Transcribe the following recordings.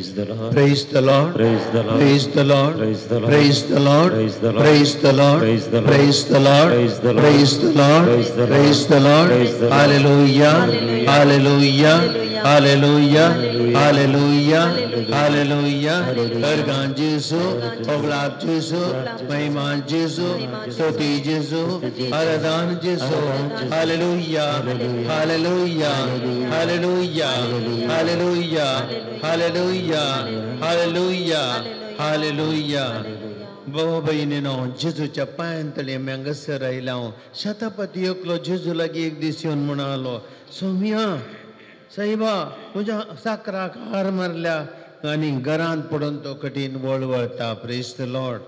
Praise the Lord. Praise the Lord. Praise the Lord. Praise the Lord. Praise the Lord. Praise the Lord. Praise the Lord. Praise the Lord. Praise the Lord. Praise the Lord. Praise the Lord. Praise the Lord. Praise the Lord. Praise the Lord. Praise the Lord. Hallelujah. Hallelujah. Hallelujah. Hallelujah. Hallelujah. Hallelujah. Hallelujah. Ergan Jesu, Oglap Jesu, Maiman Jesu, Stuti Jesu, Aradan Jesu. Hallelujah. Hallelujah. Hallelujah. Hallelujah. Hallelujah. Hallelujah. Hallelujah. Bawa bhaininno Jesuच्या पायांतळी आमी हांगासर आयलां. शतापती एकलो जेजू लागीं एक दीस येवन म्हणालो, सौम्या साईबा तुज्या साकराक हार मारल्या आनी घरांत पडून तो कठीण वळवळटा. Praise the lord.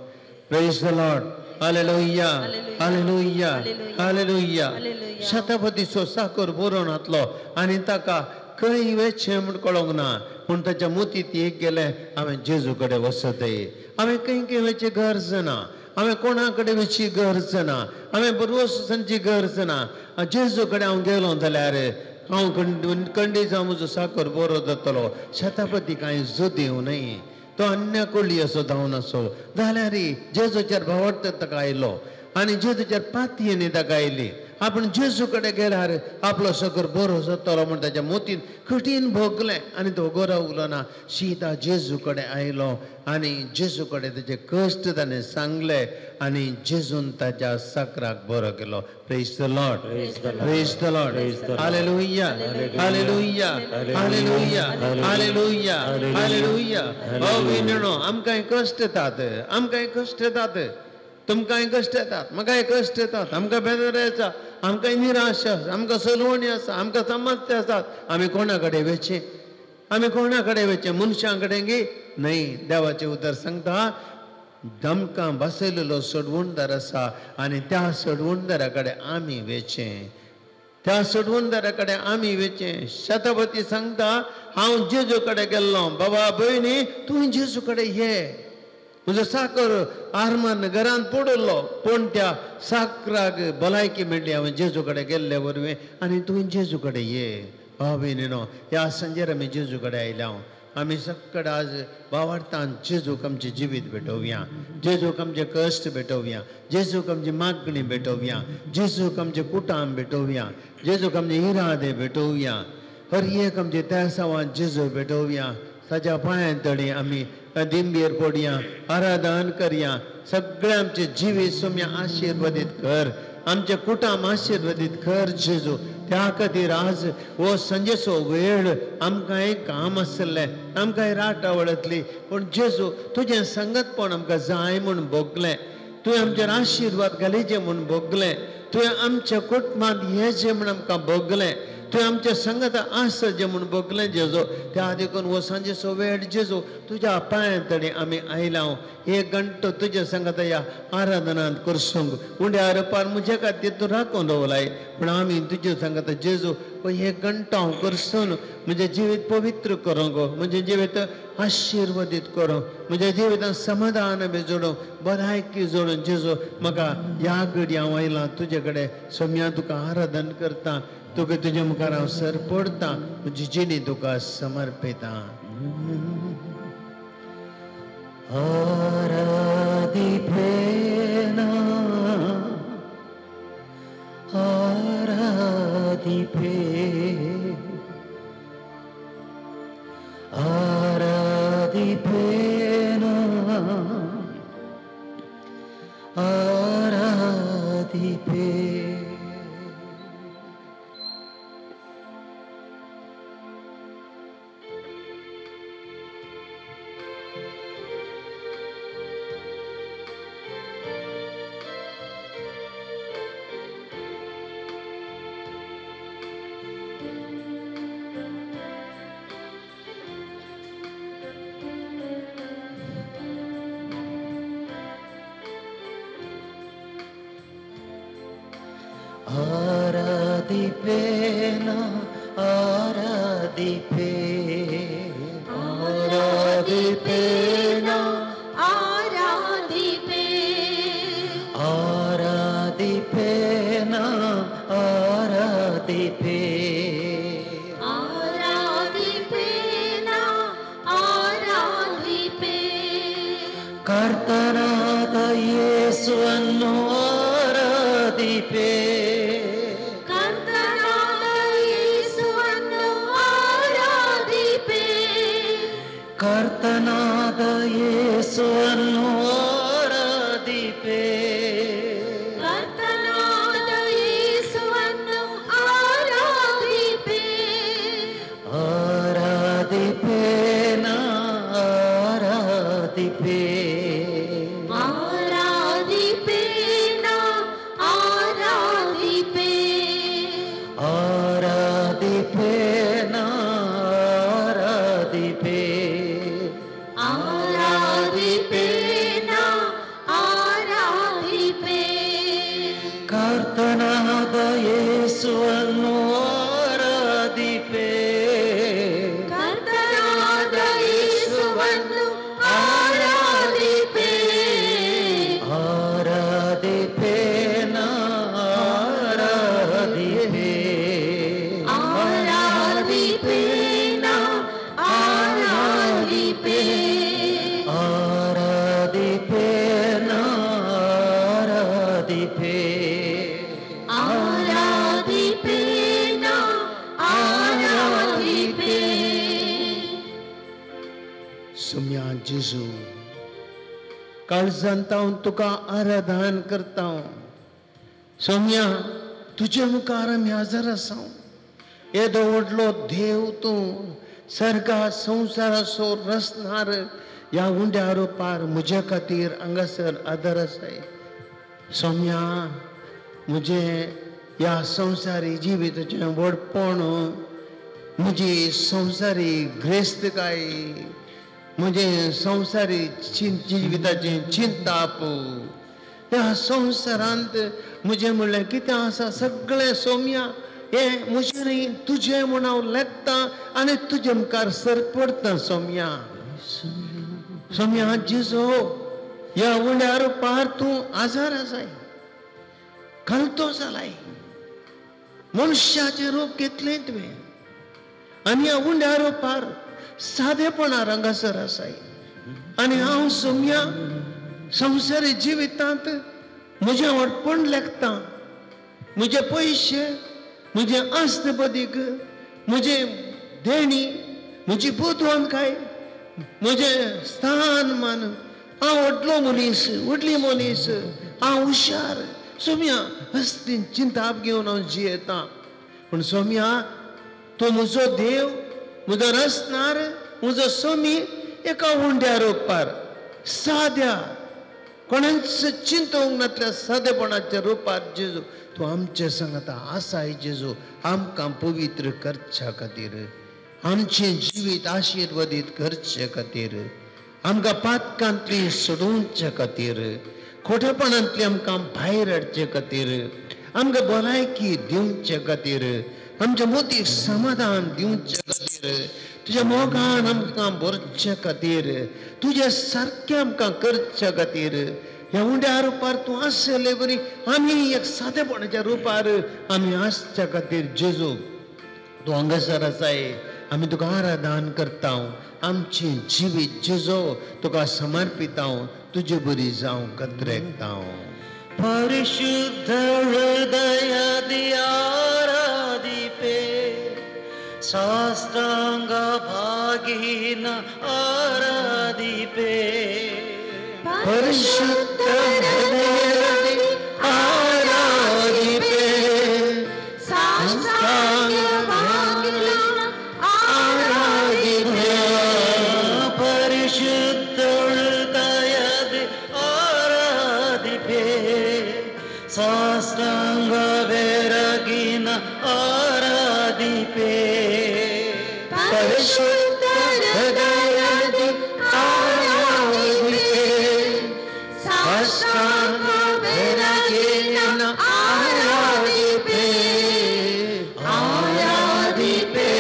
Praise the lord. Hallelujah. Hallelujah. Hallelujah. शतापतीचो साकर बरोवन घातलो आनी ताका खंय वेचचें म्हूण कळोंक ना. पूण ताच्या मोतीत एक गेलें, हांवें जेजू कडेन वचतय. हांवें खंय वेचची गरज ना. हांवें कोणा कडेन वेचची गरज ना. हांवें बरोवसांची गरज ना. जेजू कडेन हांव गेलो जाल्यार हांव खंडी जावं म्हजो साकर बरो जातलो. शतापती कांय जोत येवं न्हय. तो अन्य कोळी असो जावन असो जाल्यार जेजूचेर भावार्थ ताका आयलो आनी जेजूचेर पातयेनी ताका आयली. आपण जेजू कडेन गेल्यार आपलो सकर बरो जातलो म्हूण ताच्या मोतीन कठीण भोगलें आनी तो गरा उगलो ना. सीता जेजू कडेन आयलो आनी जेजू कडेन ताचे कश्ट ताणें सांगले आनी जेजून ताच्या साकराक बरो केलो. Praise the lord. Praise the lord. Hallelujah. Hallelujah. Hallelujah. Hallelujah. Hallelujah. ओ विनणो, आमकां कश्ट येतात. आमकां कश्ट येतात. तुमकांय कश्ट येतात. म्हाकाय कश्ट येतात. आमकां बेजार येता. आमकां निराश आसा. आमकां सलवणी आसा. आमकां समस्या आसात. आमी कोणा कडेन वेचें? आमी कोणा कडेन वेचें? मनशां कडेन गे न्हय. देवाचें उतर सांगता, आमकां बसयलेलो सडवणदार आसा आनी त्या सडवणदारा कडेन आमी वेचें. त्या सडवणदारा कडेन आमी वेचें. शतापती सांगता, हांव जेजू कडेन गेल्लो. बाबा भयणी, तूं जेजू कडेन ये. म्हजो साकर आरमान घरांत पडलो पूण त्या साकराक भलायकी मेळ्ळी. हांवें जेजू कडेन गेल्ले वरवीं आनी तुवें जेजू कडेन ये. भयणीनो, ह्या संजेर आमी जेजू कडेन आयल्या. आमी सक्कड आज भावार्थान जेजूक आमचें जिवीत भेटोवया. जेजूक आमचे कश्ट भेटोवया. जेजूक आमची मागणी भेटोवया. जेजूक आमचें कुटाम भेटोवया. जेजूक आमचे इरादे भेटोवया. हर एक आमचे त्यासांवां जेजू भेटोवया. ताच्या पांयां तळी आमी दिंबेर पडया, आराधन करया. सगळें आमचें जिवीत सोम्या आशिर्वादीत कर. आमचें कुटाम आशिर्वादीत कर जेजू. त्या खातीर आज हो संजेचो वेळ आमकां एक काम आसलें. आमकां राट आवडतली पूण जेजू तुजें संगतपण आमकां जाय म्हूण भोगलें. तुवें आमचेर आशिर्वाद घालीचे म्हूण भोगलें. तुवें आमच्या कुटुंबांत येचें म्हूण आमकां भोगलें. तुवें आमच्या संगत आसचें म्हूण भोगलें जेजू. त्या देखून हो सांजेचो वेळ जेजू तुज्या पांयां तळी आमी आयलां. एक घंटो तुजे संगत ह्या आराधनांत करसूंक उंड्यार पार म्हजे खातीर तूं राखून दवरलाय. पूण आमी तुजे संगत जेजू एक घंटो हांव करसून म्हजें जिवीत पवित्र करूंक, म्हजें जिवीत आशिर्वादीत करूंक, म्हज्या जिवितांत समाधान बी जोडूंक, भलायकी जोडून जेजू म्हाका ह्या घडी हांव आयलां तुजे कडेन. सोम्या तुका आराधन करता. तुका तुजे मुखार हांव सर पडटा. म्हजी जिणी तुका समर्पिता. आराधिपेना आराधिपे आराधिपेना आराधिपे. आराधिपेना आराधिपे आराधिपेना आराधिपे आराधिपेना आराधिपे आराधिपेना आराधिपे ಯೇಸುವನ್ನು ಆರಾಧಿಪೆ. ಕರ್ತನಾದ ಯೇಸುವನ್ನು ಆರಾಧಿಪೆ. ಕರ್ತನಾದ ಯೇಸುವನ್ನು ಆರಾಧಿಪೆ. ಕರ್ತನಾದ ಯೇಸುವನ್ನು ಆರಾಧಿಪೆ. ಆರಾಧಿಪೆ ನಾ ಆರಾಧಿಪೆ. ಆರಾಧಿಪೆ ನಾ ಆರಾಧಿಪೆ. ಆರಾಧಿಪೆ ನಾ ಆರಾಧಿಪೆ. ಆರಾಧಿಪೆ ನಾ ಆರಾಧಿಪೆ. ಕರ್ತನಾದ ಯೇಸುವನ್ನು ಆರಾಧಿಪೆ. ಕರ್ತನಾದ ಯೇಸುವನ್ನು ಆರಾಧಿಪೆ. ಆರಾಧಿಪೆ ನಾ ಆರಾಧಿಪೆ. ಆರಾಧಿಪೆ ನಾ ಆರಾಧಿಪೆ. ಆರಾಧಿಪೆ ನಾ ಆರಾಧಿಪೆ. ಆರಾಧಿಪೆ ನಾ आराधिपे. सुम्या जेजू काल जाणता हांव तुका आराधन करता. सौम्या तुजे मुखार आमी हजर आसा. येदो व्हडलो देव तूं सर्गा संवसाराचो रचणार ह्या उंड्या रुपार म्हजे खातीर हांगासर आदार आसाय. सौम्या म्हजे ह्या संवसारी जिविताचें व्हडपण, म्हजी संवसारी ग्रेस्तकाय, म्हजे संवसारी जिविताची चिंताप, ह्या संवसारांत म्हजें म्हणलें कितें आसा सगळें सौम्या हें म्हजें तुजें म्हूण हांव लेखतां आनी तुजे मुखार सरपडटां. सौम्या सौम्या जेजो ह्या उंड्या रुपार तूं आजार आसाय, घालतो जालाय, मनुष्याचें रूप घेतलें तुवें आनी ह्या उंड्या रुपार सादेपणान हांगासर आसाय. आनी हांव सौम्या संवसारी जिवितांत म्हजें व्हडपण लेखतां. म्हजे पयशे, म्हजे आस्त बदीक, म्हजे देणी, म्हजी बुदवंतकाय, म्हजें स्थान मान, हांव व्हडलो मनीस, व्हडली मनीस, हांव हुशार. सौम्या असली चिंताप घेवन हांव जियेतां. पूण सौम्या तूं म्हजो देव, म्हजो रचणार, म्हजो स्वामी एका उंड्या रुपार साद्या कोणाच चिंतोवंक नातल्या सादेपणाच्या रुपार जेजू तूं आमचे सांगाता आसाय. जेजू आमकां पवित्र करच्या खातीर, आमचें जिवीत आशिर्वादीत करचे खातीर, आमकां पातकांतली सोडूंचे खातीर, खोटेपणांतली आमकां भायर हाडचे खातीर, आमकां भलायकी दिवचे खातीर, आमच्या मोतीक समाधान दिवचे खातीर, तुज्या मोगान आमकां भरचे खातीर, तुजे सारकें आमकां करचे खातीर, ह्या उंड्या रुपार तूं आसले बरी आमी एक सादेपणाच्या रुपार आमी आसच्या खातीर जेजू तूं हांगासर आसाय. आमी तुका आराधन करता. आमचें जिवीत जेजो तुका समर्पिता. तुजे बरी जावं कत्रेकता. परिशुद्ध हृदयादि आराधिपे, साष्टांग भागीन आराधिपे. परिशुद्ध हृदयादि आराधिपे, साष्टांग भागीन आराधिपे. परिशुद्ध हृदयादि आराधिपे, साष्टांग वैरागीन आराधिपे. परिशुद्ध हृदयादि आराधिपे, साष्टांग वैरागीन आराधिपे. आराधिपे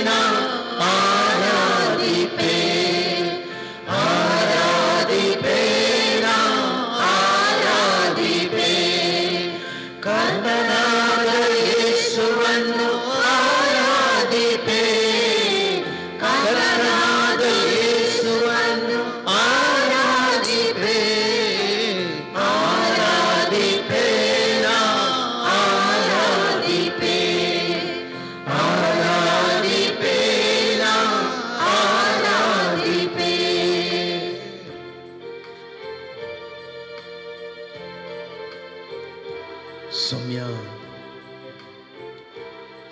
ना आराधिपे. आराधिपे ना आराधिपे. ಕರ್ತನಾದ ಯೇಸುವನ್ನು ಆರಾಧಿಪೆ.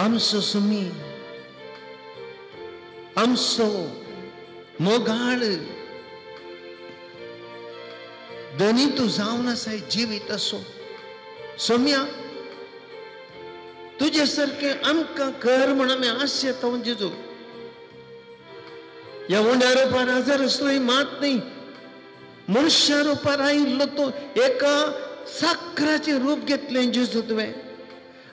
आमचो सुमी, आमचो मोगाळ दोनी तू जावन आसाय जिवीत असो. सोम्या तुझे सारखे आमकां कर म्हण आमी आशेता जेजू. ह्या उंड्या रुपार हजर असलोय मात न्ही, मनुष्या रुपार आयिल्लो तो एका साखराचे रूप घेतलें जेजू तुवें.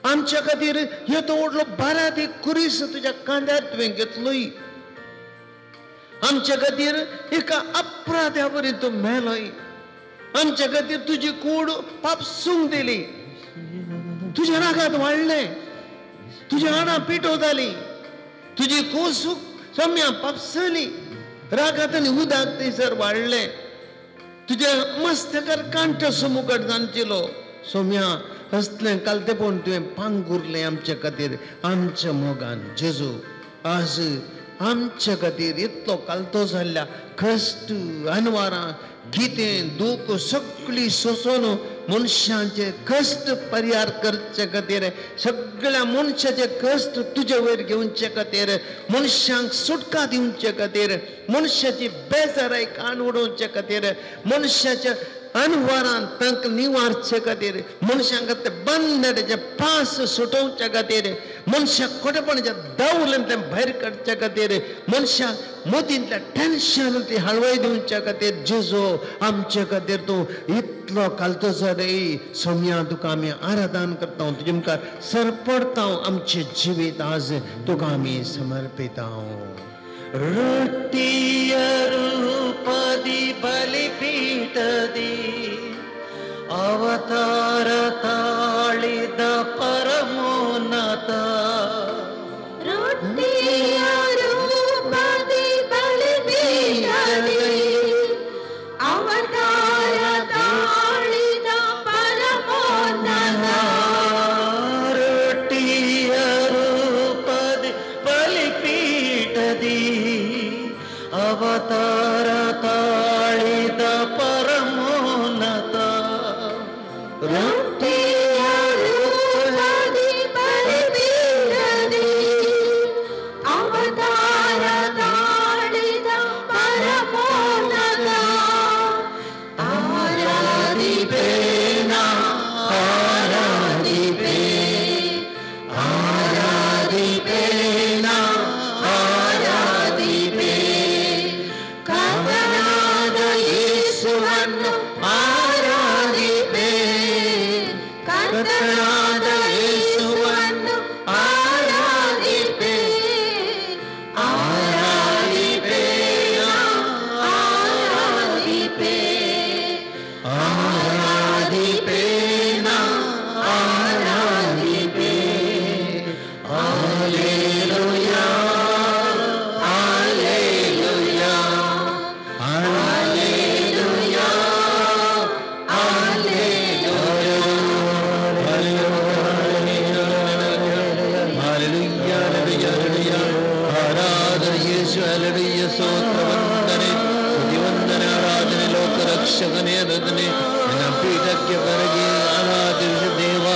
आमच्या खातीर ह्यो तो व्हडलो बारात एक कुरीस तुज्या कांद्यार तुवें घेतलोय. आमच्या खातीर एका अपराध्या वरी तूं मेलोय. आमच्या खातीर तुजी कूड पापसूंक दिली. तुज्या रागात वाडलें, तुजी आडां पिटो जाली, तुजी कोसूक सोम्या पापसली. रागात आनी उदाक थंयसर वाडलें. तुज्या मस्तकार कांटो मुगट जांचिलो. सोम्या असलें कालतेपण तुवें पांगुरलें आमच्या खातीर आमच्या मोगान. जेजू आज आमच्या खातीर इतलो कालतो जाल्ल्या कश्ट, अनवारां, गितें, दूख सगळी सोंसून मनशांचे कश्ट परिहार करचे खातीर, सगळ्या मनशाचे कश्ट तुजे वयर घेवचे खातीर, मनशांक सुटका दिवचे खातीर, मनशाची बेजाराय काण उडोवचे खातीर, मनशाच्या अनवरान तांकां निवारचे खातीर, मनशांक ते बंधनाचे पास सुटोवचे खातीर, मनशाक खोटेपणाच्या दावलांतल्यान भायर काडचे खातीर, मनशाक मतींतल्या टेन्शनांतली हळवाय दिवचे खातीर जेजू आमचे खातीर तूं इतलो कालतो रे. सोम्या तुका आमी आराधन करता, तुजे मुखार सरपडता. आमचे जिवीत आज तुका आमी समर्पिता. ರೊಟ್ಟಿಯ ರೂಪದಿ ಬಲಿಪೀಠದಿ ಅವತಾರ ತಾಳಿದ ಪರಮೋನ್ನತ. ರೊಟ್ಟಿಯ ರೂಪದಿ ಬಲಿಪೀಠದಿ ಅವತಾರ ತಾಳಿದ ಪರಮೋನ್ನತ. ರೊಟ್ಟಿಯ ರೂಪದಿ ಬಲಿಪೀಠದಿ ಅವತಾರ ತಾಳಿದ ಪರಮೋನ್ನತ. ರೊಟ್ಟಿಯ ರೂಪದಿ ಬಲಿಪೀಠದಿ ಅವತಾರ ತಾಳಿದ ಪರಮೋನ್ನತ. ಆರಾಧಿಪೇನ ಆರಾಧಿಪೇ ಆರಾಧಿಪೇನ ಆರಾಧಿಪೇ. ಕರ್ತನಾದ ಯೇಸುವನ್ನು ಆರಾಧಿಪೇ. ಕರ್ತನಾದ ಯೇಸುವನ್ನು ಆರಾಧಿಪೇ. ಆರಾಧಿಪೇನ ಆರಾಧಿಪೇ ಆರಾಧಿಪೇನ ಆರಾಧಿಪೇ. ಹಲ್ಲೆಲೂಯಾ ಹಲ್ಲೆಲೂಯಾ ಹಲ್ಲೆಲೂಯಾ ಆರಾಧನೆ ಯೇಸು ಹಲ್ಲೆಲೂಯ. ಸ್ತೋತ್ರ ವಂದನೆ ಸ್ತುತಿ ವಂದನೆ ಆರಾಧನೆ ಲೋಕರಕ್ಷಕನೇ ಆರಾಧನೆ. ನನ್ನ ಪೀಠಕ್ಕೆ ಬರಗಿ ಆರಾಧಿಸಿದ ದೇವ,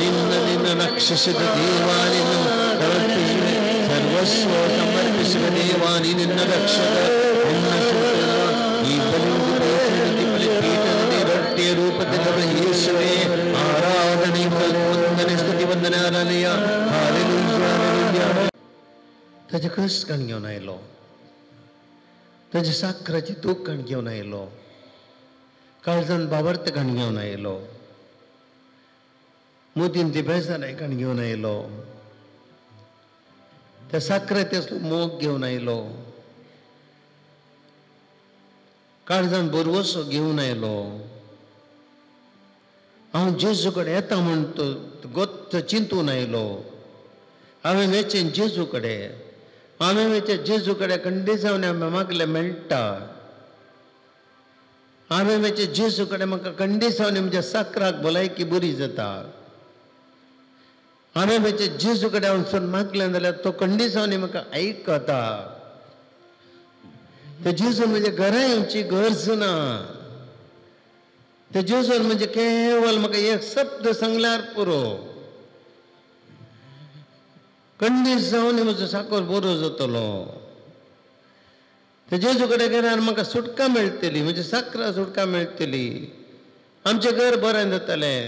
ನಿನ್ನ ರಕ್ಷಿಸಿದ ದೇವ, ನಿನ್ನ ಸಮರ್ಪಿಸಿದ ಸರ್ವಸ್ವ ಸಮರ್ಪಿಸಿದ ದೇವ, ನಿನ್ನ ರಕ್ಷಕ, ನಿನ್ನ ಈ ಬಲಿಪೀಠದಲ್ಲಿ ರೊಟ್ಟಿಯ ರೂಪದಲ್ಲಿ ಯೇಸುವೇ ಆರಾಧನೆ ವಂದನೆ ಸ್ತುತಿ ವಂದನೆ ಆರಾಧನೆಯ हालेलुया हालेलुया. ताजे कश्ट काण घेवन आयलो, ताजे साखराची दूख काण घेवन आयलो, काळजान बाबर्त काण घेवन आयलो, मोतीन ती बेजाराय काण घेवन आयलो, त्या साखरेचो मोग घेवन आयलो, काळजान बोरवोसो घेवन आयलो. हांव जेजू कडेन येता म्हण तो गोत्त चिंतून आयलो. हांवें वेचें जेजू कडेन, हांवें वेचें जेजू कडेन खंडेसावन हांवें मागलें मेळटा. हांवें वेचें जेजू कडेन म्हाका खंडेसावन म्हज्या साखराक भलायकी बरी जाता. हांवें वेचें जेजू कडेन वचून मागलें जाल्यार तो खंडेसावन म्हाका आयकता. ते जेजून म्हज्या घरा येवची गरज ना. ते जेजून म्हणजे केवळ म्हाका एक शब्द सांगल्यार पुरो. कंडीस जावन म्हजो साकर बरो जातलो. ते जेजू कडेन गेल्यार म्हाका सुटका मेळटली, म्हजी साकरा सुटका मेळटली, आमचें घर बरें जातलें,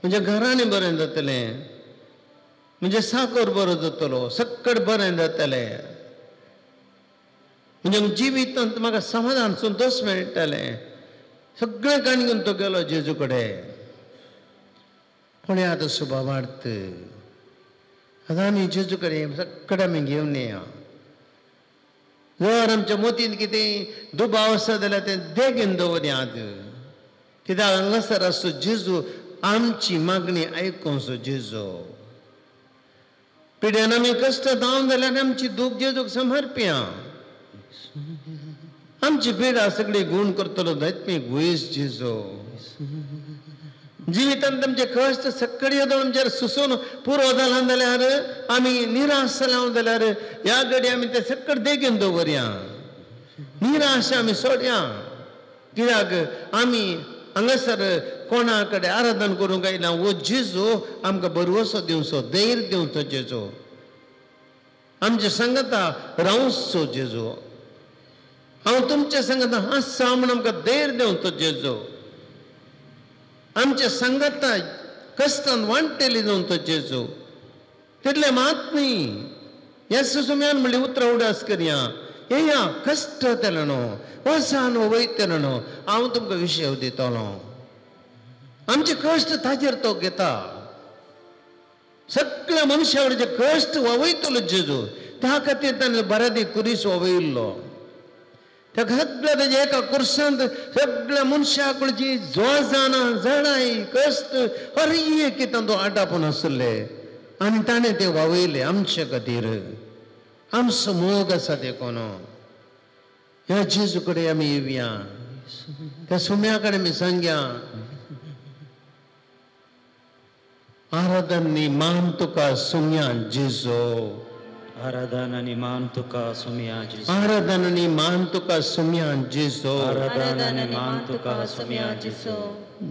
म्हज्या घरांनी बरें जातलें, म्हणजे साकर बरो जातलो, सक्कड बरें जातलें, म्हणजे जिवितांत म्हाका समाधान संतोष मेळटलें. सगळें काणून तो गेलो जेजू कडेन. पळया आतां शुभावार्थ. आतां आमी जेजू कडेन सक्कड आमी घेवन या. जर आमच्या मोतीन कितें दुबाव आसा जाल्यार तें बेगीन दवरयात. कित्याक हांगासर आसो जेजू आमची मागणी आयकोसो जेजू. पिड्यान आमी कश्ट जावन जाल्यार आमची दूख जेजूक समर्पया. आमची पिडा सगळी गुण करतलो दैत्मीक गुयस जेजू. जिवितांत आमचे कश्ट सक्कड येदोळ आमचेर सुसून पुरो जाला जाल्यार आमी निराश जाल्या जाल्यार ह्या घडी आमी ते सक्कड देगेन दवरया. निराश आमी सोडया. कित्याक आमी हांगासर कोणा कडेन आराधन करूंक आयला. हो जेजू आमकां भरवोसो दिवचो, धैर्य दिवचो जेजू. आमच्या संगता रावचो जेजू. हांव तुमच्या संगता आसा म्हूण आमकां धैर्य दिवचो जेजू. आमच्या संगता कश्टान वांटेली जावन तो जेजू. तितले मात न्ही. ह्या सुसुम्यान म्हणली उतरां उडास करया. येया कश्ट तेलो न्हू, वसान वयतलो न्हू, हांव तुमकां विशय दितलो. आमचे कश्ट ताजेर तो घेता. सगळ्या मनशा कडचे कश्ट वयतलो जेजू. त्या खातीर ताणें बरादी कुरीस वयल्लो. त्या सगळ्या ताच्या एका कुर्सांत सगळ्या मनशा कडची जोजानां जडाई कश्ट हर एक कितें तो आटापून आसले आनी ताणें ते वावयले आमचे खातीर. आमचो मोग आसा ते कोणो. ह्या जेजू कडेन आमी येवया. त्या सुम्या कडेन आमी सांगया, आराधन नी मान तुका सुम्या जेजू. आराधन आनी मान तुका सुम्या जेजू. आराधन आनी मान तुका सुम्या जेजू. आराधन आनी मान तुका सुम्या जेजू.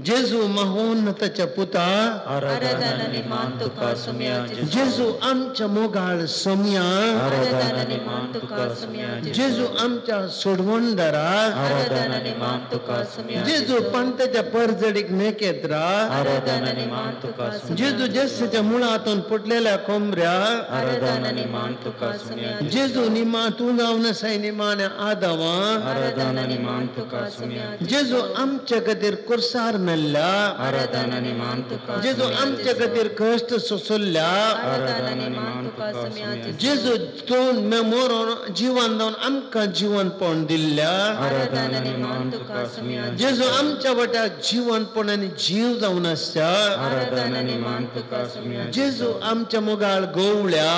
जेजू महोन्नताच्या पुता. आराधन आनी मान तुका सुम्या जेजू. जेजू आमच्या मोगाळ सोम्या. आराधन आनी मान तुका सुम्या जेजू. जेजू आमच्या सोडवणदारा. आराधन आनी मान तुका सुम्या जेजू पंथाच्या परजडीक मेकेत्रा. आराधन आनी मान तुका सुम्या जेजू जेस्साच्या मुळातून फुटलेल्या कोंबऱ्या. आराधन आनी मान तुका सुम्या जेजू निमा तू जावन साय निमाण्या आदावा. आराधन आनी मान तुका सुम्या जेजू आमच्या खातीर कुर्सार मेल्ल्या. आराधन आनी मान तुका जेजू आमच्या खातीर कश्ट सोसल्या. आराधन आनी मान तुका सुम्या जेजू तूं मरोन जिवन जावन आमकां जिवनपण दिल्ल्या. आराधन आनी मान तुका सुम्या जेजू आमच्या वाट्याक जिवनपणाने जीव जावन आसच्या. आराधन आनी मान तुका सुम्या जेजू आमच्या मोगाळ गोवल्या.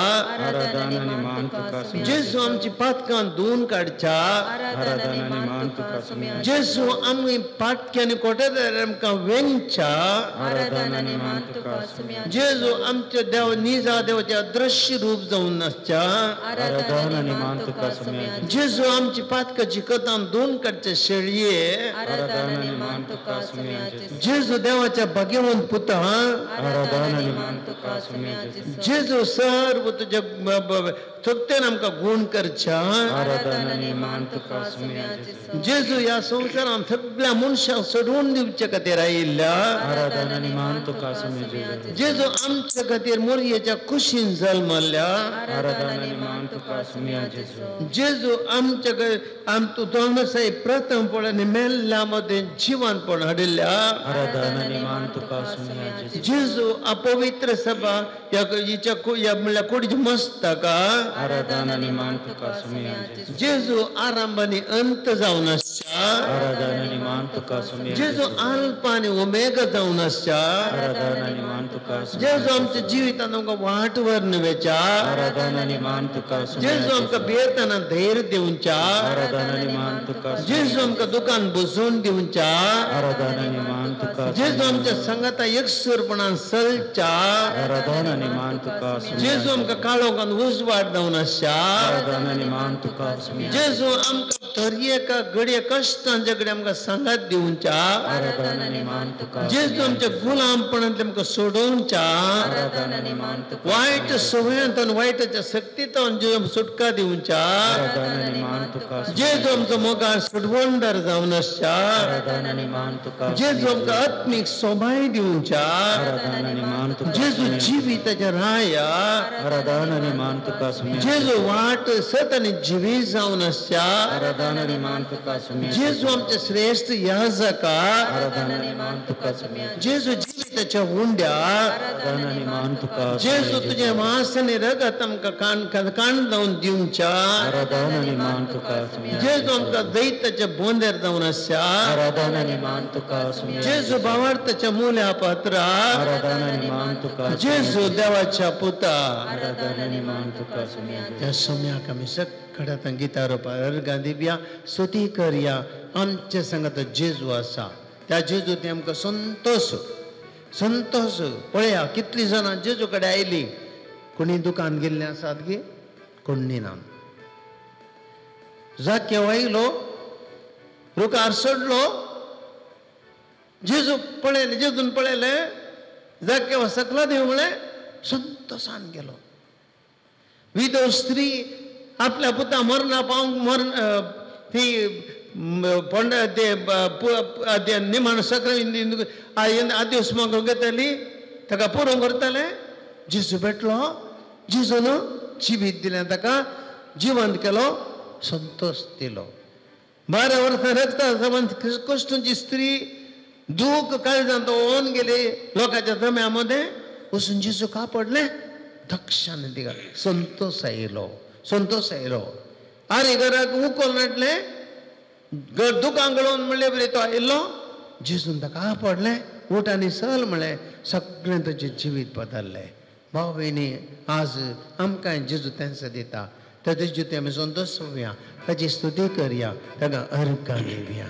आराधन आनी मान तुका सुम्या जेजू आमची पातकां धुवन काडच्या. आराधन आनी मान तुका सुम्या जेजू आमी पाटक्यांनी कोटेदार आमकां वेंगच्या. आराधन आनी मान तुका सुम्या जेजू आमच्या देव निजा देवाचे अदृश्य रूप जावन आसच्या. आराधन आनी मान तुका सुम्या जेजू आमची पातकाची कथान धुवन काडचे शेळये. आराधन आनी मान तुका सुम्या जेजू देवाच्या भाग्यवान पुता. आराधन आनी मान तुका सुम्या जेजू सर्व तुझ्या सत्यान आमकां गुण करच्या. आराधन आनी मान तुका सुम्या जेजू ह्या संवसारांत सगळ्या मनशांक सोडून दिवचे खातीर आयिल्ल्या. आराधन आनी मान तुका सुम्या जेजू आमच्या खातीर मोरयेच्या कुशीन जल्मल्या. आराधन आनी मान तुका सुम्या जेजू आमच्या तोंडसाई प्रथम पळोवन मेल्ल्या मध्ये जिवनपण हाडिल्ल्या. आराधन आनी मान तुका सुम्या जेजू अपवित्र सभा या म्हणल्यार कुडीची मस्तका. आराधन आनी मान तुका सुम्या जेजू आरंभानी अंत जावन आसच्या. आराधन आनी मान तुका सुम्या जेजू अल्फा आनी ओमेगा जावन आसच्या. आराधन आनी मान तुका सुम्या जेजू आमच्या जिवितांत आमकां वाट वर्णवेच्या. आराधन आनी मान तुका सुम्या जेजू आमकां भियेतना धैर्य दिवच्या. आराधन आनी मान तुका जेजू आमकां दुकान बसून दिवच्या. आराधन आनी मान तुका जेजू आमच्या संगता एकसुरपणान चलच्या. आराधन आनी मान तुका जेजू आमकां काळोखान उजवाड जावन आसच्या. आराधन आनी मान तुका सुम्या जेजू आमकां तरी एका घडये कश्टांचे कडेन आमकां सांगात दिवच्या. आराधन जेजू आमच्या गुलामपणांतले आमकां सोडोवच्या वायट सवयांतून वायटाच्या सक्तींतून जेजू सुटका दिवच्या जेजू आमचो मोगाळ सुडवणदार जावन आसच्या जेजू आमकां आत्मीक सोबाय दिवच्या जेजू जिविताच्या राया जेजू वाट सत आनी जिवीत जावन आसच्या जेजू आमचे श्रेष्ठ याजका जेजू जिविताच्या हुंड्यार जेजू तुझे मांस आनी रगत आमकां काण जावन दिवच्या जेजू आमकां दैत्याच्या बोंदेर जावन आसच्या जेजू भावार्थाच्या मुल्या पात्रा जेजू देवाच्या पुता त्या सोम्याक आमी सगळ्यात गितार अर्गां दिवया स्तुती करया आमच्या संगत जेजू आसा त्या जेजू ते आमकां संतोष पळया कितलीं जाणां जेजू कडेन आयलीं कोणी दुकान गेल्लें आसात गे कोणी ना जाक्यो आयलो रुकार सोडलो जेजू पळयलें जेजून पळयलें जाक्यो सकला देव म्हळें संतोषान गेलो विधव स्त्री आपल्या पुता मरणा पावंक ती निमाण सकल आदिवस मागो घेतली ताका पुरो करताले जेजू भेटलो जेजून जिवीत दिलें ताका जिवंत केलो संतोष दिलो 12 वर्सां रगता कश्टांची स्त्री दूख काळजांत ओवन गेली लोकांच्या जम्यामध्ये वचून जेजू कापडले दक्षाने तिका संतोष आयलो आरे घराक उकोल नाटले दुकान गळोवन म्हणले बरे तो आयलो जेजून ताका आपडलें उठ आनी चल म्हळें सगळें ताचें जिवीत बदललें भाव भयणी आज आमकां जेजू तेंस दिता त्या जेजू ते आमी संतोष सोवया ताची स्तुती करया ताका अर्गां दिवया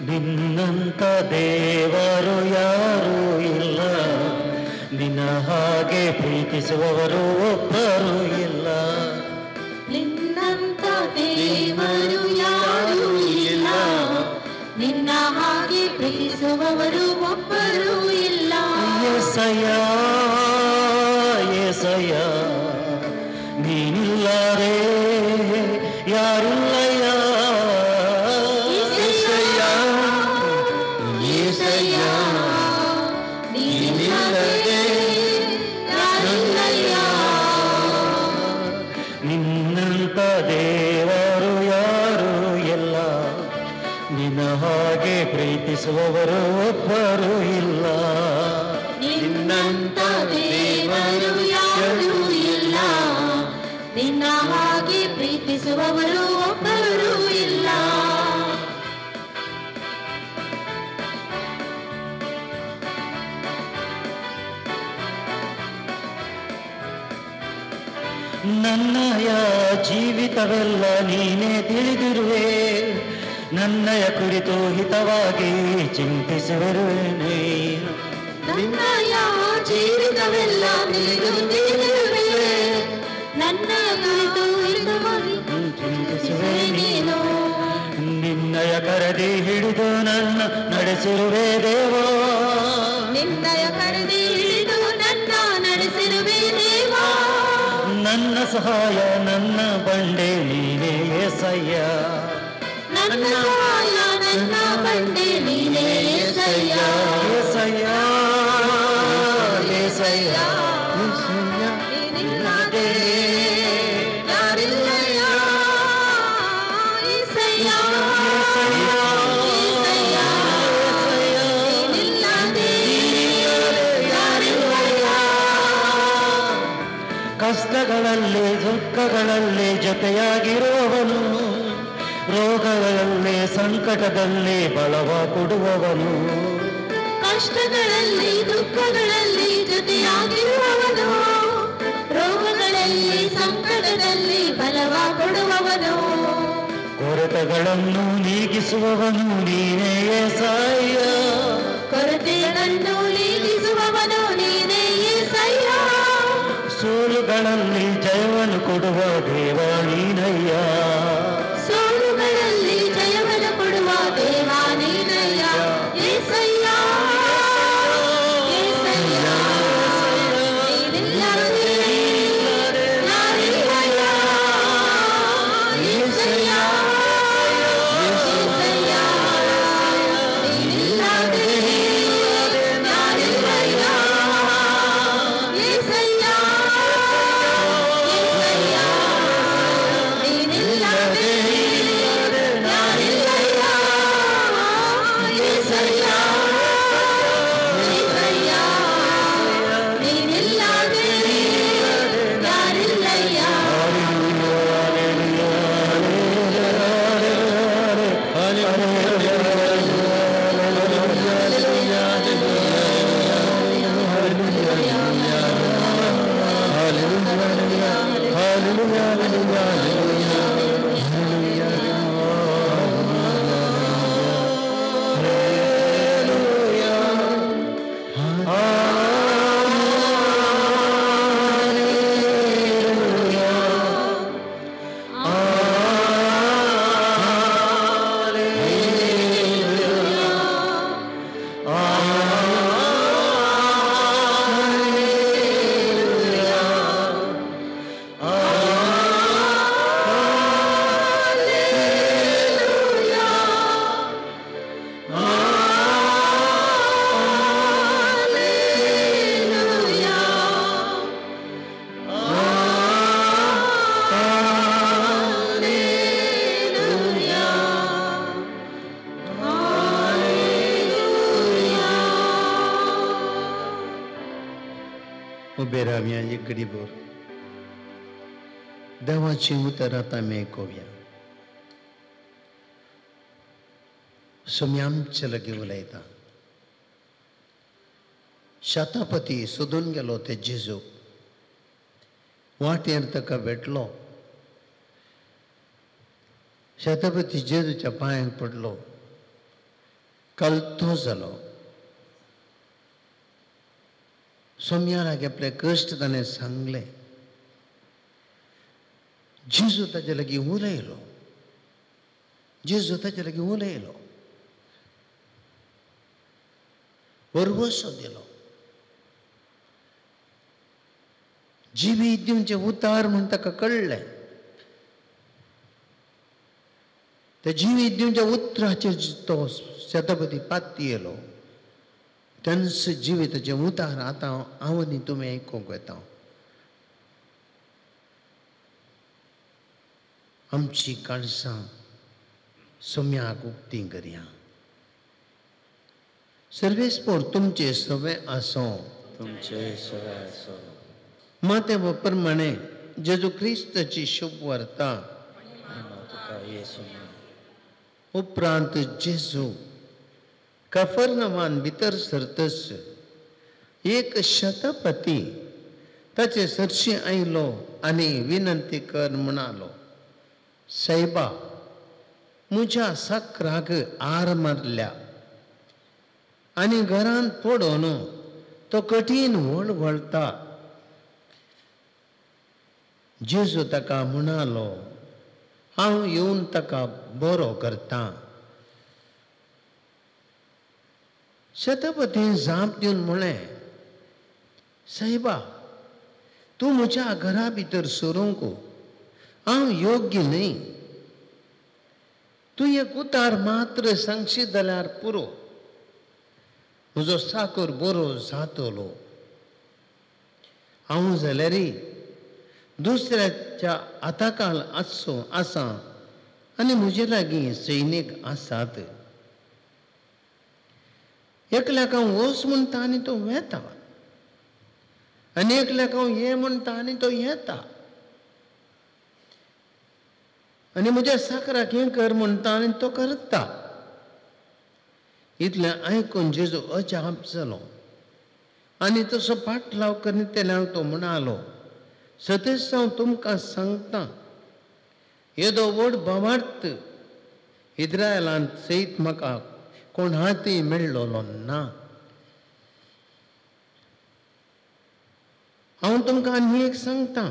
ನಿನ್ನಂತ ದೇವರು ಯಾರೂ ಇಲ್ಲ ನಿನ್ನ ಹಾಗೆ ಪ್ರೀತಿಸುವವರು ಒಬ್ಬರು ಇಲ್ಲ ನಿನ್ನಂತ ದೇವರು ಯಾರೂ ಇಲ್ಲ ನಿನ್ನ ಹಾಗೆ ಪ್ರೀತಿಸುವವರು ಒಬ್ಬರು ಇಲ್ಲ ಏಸಯ್ಯ ಏಸಯ್ಯ ನೀನಿಲ್ಲದೆ ಯಾರಿಲ್ಲಯ್ಯ ನಿನ್ನಂತ ದೇವರು ಯಾರೂ ಇಲ್ಲ ನಿನ್ನ ಹಾಗೆ ಪ್ರೀತಿಸುವವರು ಒಬ್ಬರು ಇಲ್ಲ ನಿನ್ನಂತ ದೇವರು ಯಾರೂ ಇಲ್ಲ ನಿನ್ನ ಹಾಗೆ ಪ್ರೀತಿಸುವವರು ಒಬ್ಬರು ಇಲ್ಲ ನನ್ನಯ ಜೀವಿತವೆಲ್ಲ ನೀನೇ ತಿಳಿದಿರುವೆ ನನ್ನಯ ಕುರಿತು ಹಿತವಾಗಿ ಚಿಂತಿಸುವೆರುವೆ ನನ್ನಯ ಜೀವಿತವೆಲ್ಲ ನೀನು ತಿಳಿದಿರುವೆ ನನ್ನಯ ಕುರಿತು ಹಿತವಾಗಿ ಚಿಂತಿಸುವೆ ನೀನು ನಿನ್ನಯ ಕರದಿ ಹಿಡಿದು ನನ್ನ ನಡೆಸಿರುವೆ ದೇವಾ ನಿನ್ನಯ ಕರದಿ ಹಿಡಿದು ನನ್ನ ನಡೆಸಿರುವೆ ದೇವಾ ನನ್ನ ಸಹಾಯ ನನ್ನ ಬಂಡೆ ನೀನೇ ಏಸಯ್ಯ ನನ್ನ ಸಹಾಯ ನನ್ನ ಬಂಡೆ ನೀನೇ ಏಸಯ್ಯ ಏಸಯ್ಯ ಏಸಯ್ಯ ನೀನಿಲ್ಲದೆ ಯಾರಿಲ್ಲಯ್ಯ ಏಸಯ್ಯ ನೀನಿಲ್ಲದೆ ಯಾರಿಲ್ಲಯ್ಯ ಕಷ್ಟಗಳಲ್ಲಿ ದುಃಖಗಳಲ್ಲಿ ಜೊತೆಯಾಗಿರುವವನು ರೋಗಗಳಲ್ಲಿ ಸಂಕಟದಲ್ಲಿ ಬಲವ ಕೊಡುವವನು ಕಷ್ಟಗಳಲ್ಲಿ ದುಃಖಗಳಲ್ಲಿ ಜೊತೆಯಾಗಿರುವವನು ರೋಗಗಳಲ್ಲಿ ಸಂಕಟದಲ್ಲಿ ಬಲವ ಕೊಡುವವನು ಕೊರತೆಗಳನ್ನು ನೀಗಿಸುವವನು ನೀನೇ ಏಸಯ್ಯ ಕೊರತೆಗಳನ್ನು ನೀಗಿಸುವವನು ನೀನೇ ಏಸಯ್ಯ ಕೊಡುವ ದೇವಾನೀನಯ್ಯ ಸೋಲುಗಳಲ್ಲಿ ಜಯವನ ಕೊಡುವ ದೇವಾನೀನಯ್ಯ ಏಸಯ್ಯ ಏಸಯ್ಯ ನೀನಿಲ್ಲದೆ ನಾನಿಲ್ಲಯ್ಯ ಏಸಯ್ಯ ಏಸಯ್ಯ ನೀನಿಲ್ಲದೆ ನಾನಿಲ್ಲಯ್ಯ ಏಸಯ್ಯ Uberamian e gribur. देवाची उतराता मेकोव्या सुम्यांचे लगी उलयता शतापती सोदून गेलो ते जेजू वाटेर ताका भेटलो शतापती जेजूच्या पांयांक पडलो कलतो जालो सोम्याक आपले कश्ट ताणें सांगले जेजू ताचे लागीं उलयलो जेजू ताचे लागीं उलयलो भरवसो दिलो जिवी दिवचे उतार म्हण ताका कळ्ळें ते जिवी दिवच्या उतराचेर तो शतापती पाती येलो त्यांच जिविताचे उतार आतां हांव आनी तुमी आयकूंक येता आमची काळजां सोम्याक उक्तीं करया सर्वेस्पोर तुमचे सवे आसो तुमचे सवे आसो माते प्रमाणे जेजू क्रिस्ताची शुभ वार्ता तुका येसू उपरांत जेजू कफरनवान भितर सरतच एक शतापती ताचे सरशी आयलो आनी विनंती कर म्हणालो सायबा म्हज्या साकराक आर मारल्या आनी घरांत पडोन तो कठीण वळवळटा जेजू ताका म्हणालो हांव येवन ताका बरो करता शतापतीन जाप दिवन म्हळें सायबा तूं म्हज्या घरा भितर सरूंक हांव योग्य न्ही तूं एक उतार मात्र सांगशी जाल्यार पुरो म्हजो साकर बरो जातलो हांव जाल्यारय दुसऱ्याच्या हाताकाल आसा आनी म्हजे लागीं सैनीक आसात एकल्याक हांव वच म्हणटा आनी तो वेता आनी एकल्याक हांव ये म्हणटा आनी तो येता आनी म्हज्या साकराक हें कर म्हणटा आनी तो करता इतलें आयकून जेजू अजाप जालो आनी तसो पाटलाव करीत तो म्हणालो सतेज हांव तुमकां सांगता येदो व्हड भावार्थ इस्रायेलांत सयत म्हाका कोणातय मेळ्ळलो ना हांव तुमकां आनी एक सांगता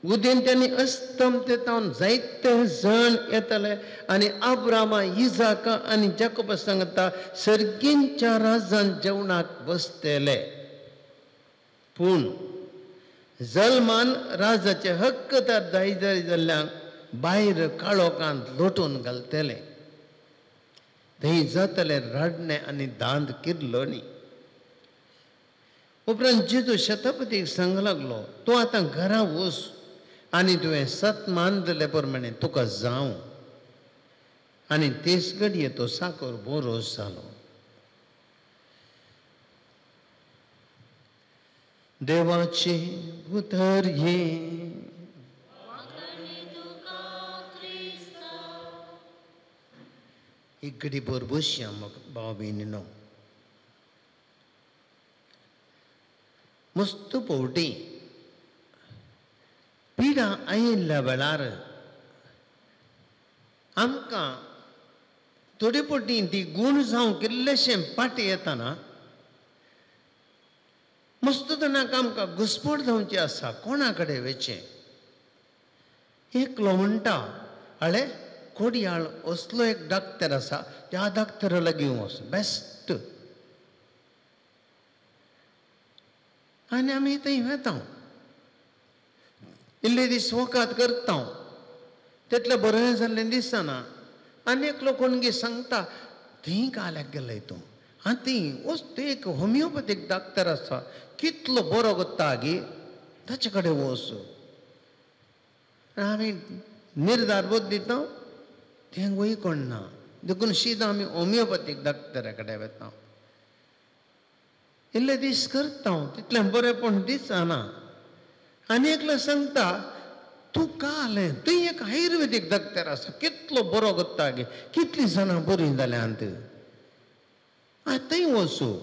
उदेन त्यांनी अस्तम ते तावन जायते जण येतले आनी अब्रामा इजाका आनी जाकोबा सांगता सर्गींच्या राजान जेवणाक बसतेले पूण जल्मान राजाचे हक्कदार दायदारी जाल्ल्यांक भायर काळोखांत लोटून घालतले थंय जातले रडणे आनी दांत किर्लोणी उपरांत जेजू शतपतीक सांग लागलो तूं आतां घरा वच आनी तुवें सत मानलेले प्रमाणे तुका जावं आनी तेच घडये तो साकर बोरोस जालो देवाचे उतर ये एक घडी बरोबरशी म्हाका भाव भयणीनो मस्त पोवटी पिडा आयिल्ल्या वेळार आमकां थोडी पटी ती गूण जावं किल्लेशें पाटी येताना मस्त जाणांक आमकां घुस्पट जावची आसा कोणा कडेन वचचें एकलो म्हणटा अळे कोडयाळ असलो एक डाक्टर आसा त्या डाक्टरा लागीं वच बेस्ट आनी आमी थंय वेता इल्ले दीस वकात करता तितलें बरें जाल्लें दिसना आनी एकलो कोणगी सांगता थंय काल्याक गेलय तूं आनी थंय वच थंय एक होमिओपॅथीक डाक्टर आसा कितलो बरो करता गे ताचे कडेन वच आमी निर्धार बोध दिता तें वय कोण ना देखून शीत आमी होमिओपॅथीक डाक्टरा कडेन वेता इल्ले दीस करता तितलें बरेंपण दिसना आनी एकलो सांगता तूं कालें थंय एक आयुर्वेदीक डाक्टर आसा कितलो बरो करता गे कितलीं जाणां बरीं जाल्यांत थंय वचूं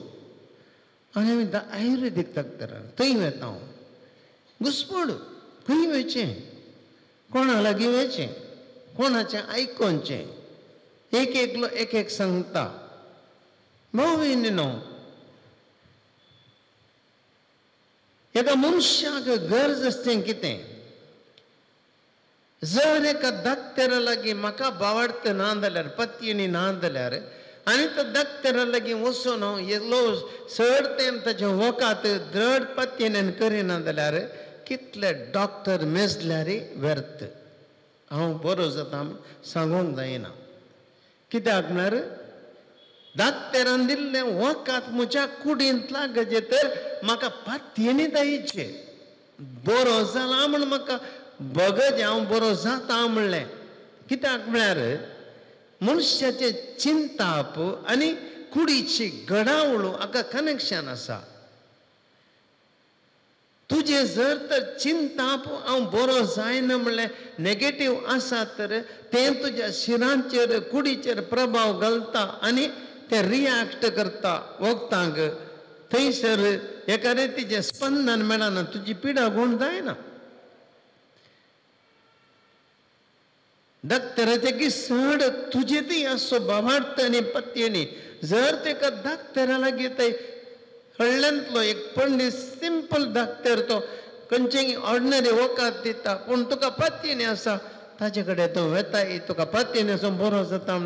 आनी आमी आयुर्वेदीक डाक्टरा थंय वेता घुस्पड खंय वचचें कोणा लागीं वचचें कोणाचें आयकोनचें एक एकलो एक एक सांगता भाव भयणीनो एका मनशाक गरज आसतें कितें जर एका डाक्टरा लागीं म्हाका बावडता ना जाल्यार पत्येनी ना जाल्यार आनी तो डाक्टरा लागीं वचून येलो चड तें ताचे वकात दृढ पत्येन करिना जाल्यार कितले डॉक्टर मेजल्यारय व्यर्थ हांव बरो जाता सांगूंक जायना कित्याक म्हळ्यार डाक्टरान दिल्लें वकात म्हज्या कुडींत लागचे तर म्हाका पत्येनी दायचे बरो जाला म्हण म्हाका बगत हांव बरो जाता म्हणलें कित्याक म्हळ्यार मनशाचे चिंताप आनी कुडीची घडावळ हाका कनेक्शन आसा तुजें जर तर चिंताप हांव बरो जायना म्हणलें नेगेटीव आसा तर तें तुज्या शिरांचेर कुडीचेर प्रभाव घालता आनी ते रिएक्ट करता वखदांक थंयसर एका रितीचें स्पंदन मेळना तुजी पिडा गूण जायना डाक्टराचे की चड तुजे ती आसो बाबार्थ आनी पत्येनी जर तेका डाक्टरा लागीं थंय हळ्ळ्यांतलो एक पंडीत सिंपल डाक्टर तो खंयचेय ऑर्डिनरी वकात दिता पूण तुका पत्येनी आसा ताचे कडेन तूं वेताय तुका पत्येनी वचून बरो जाता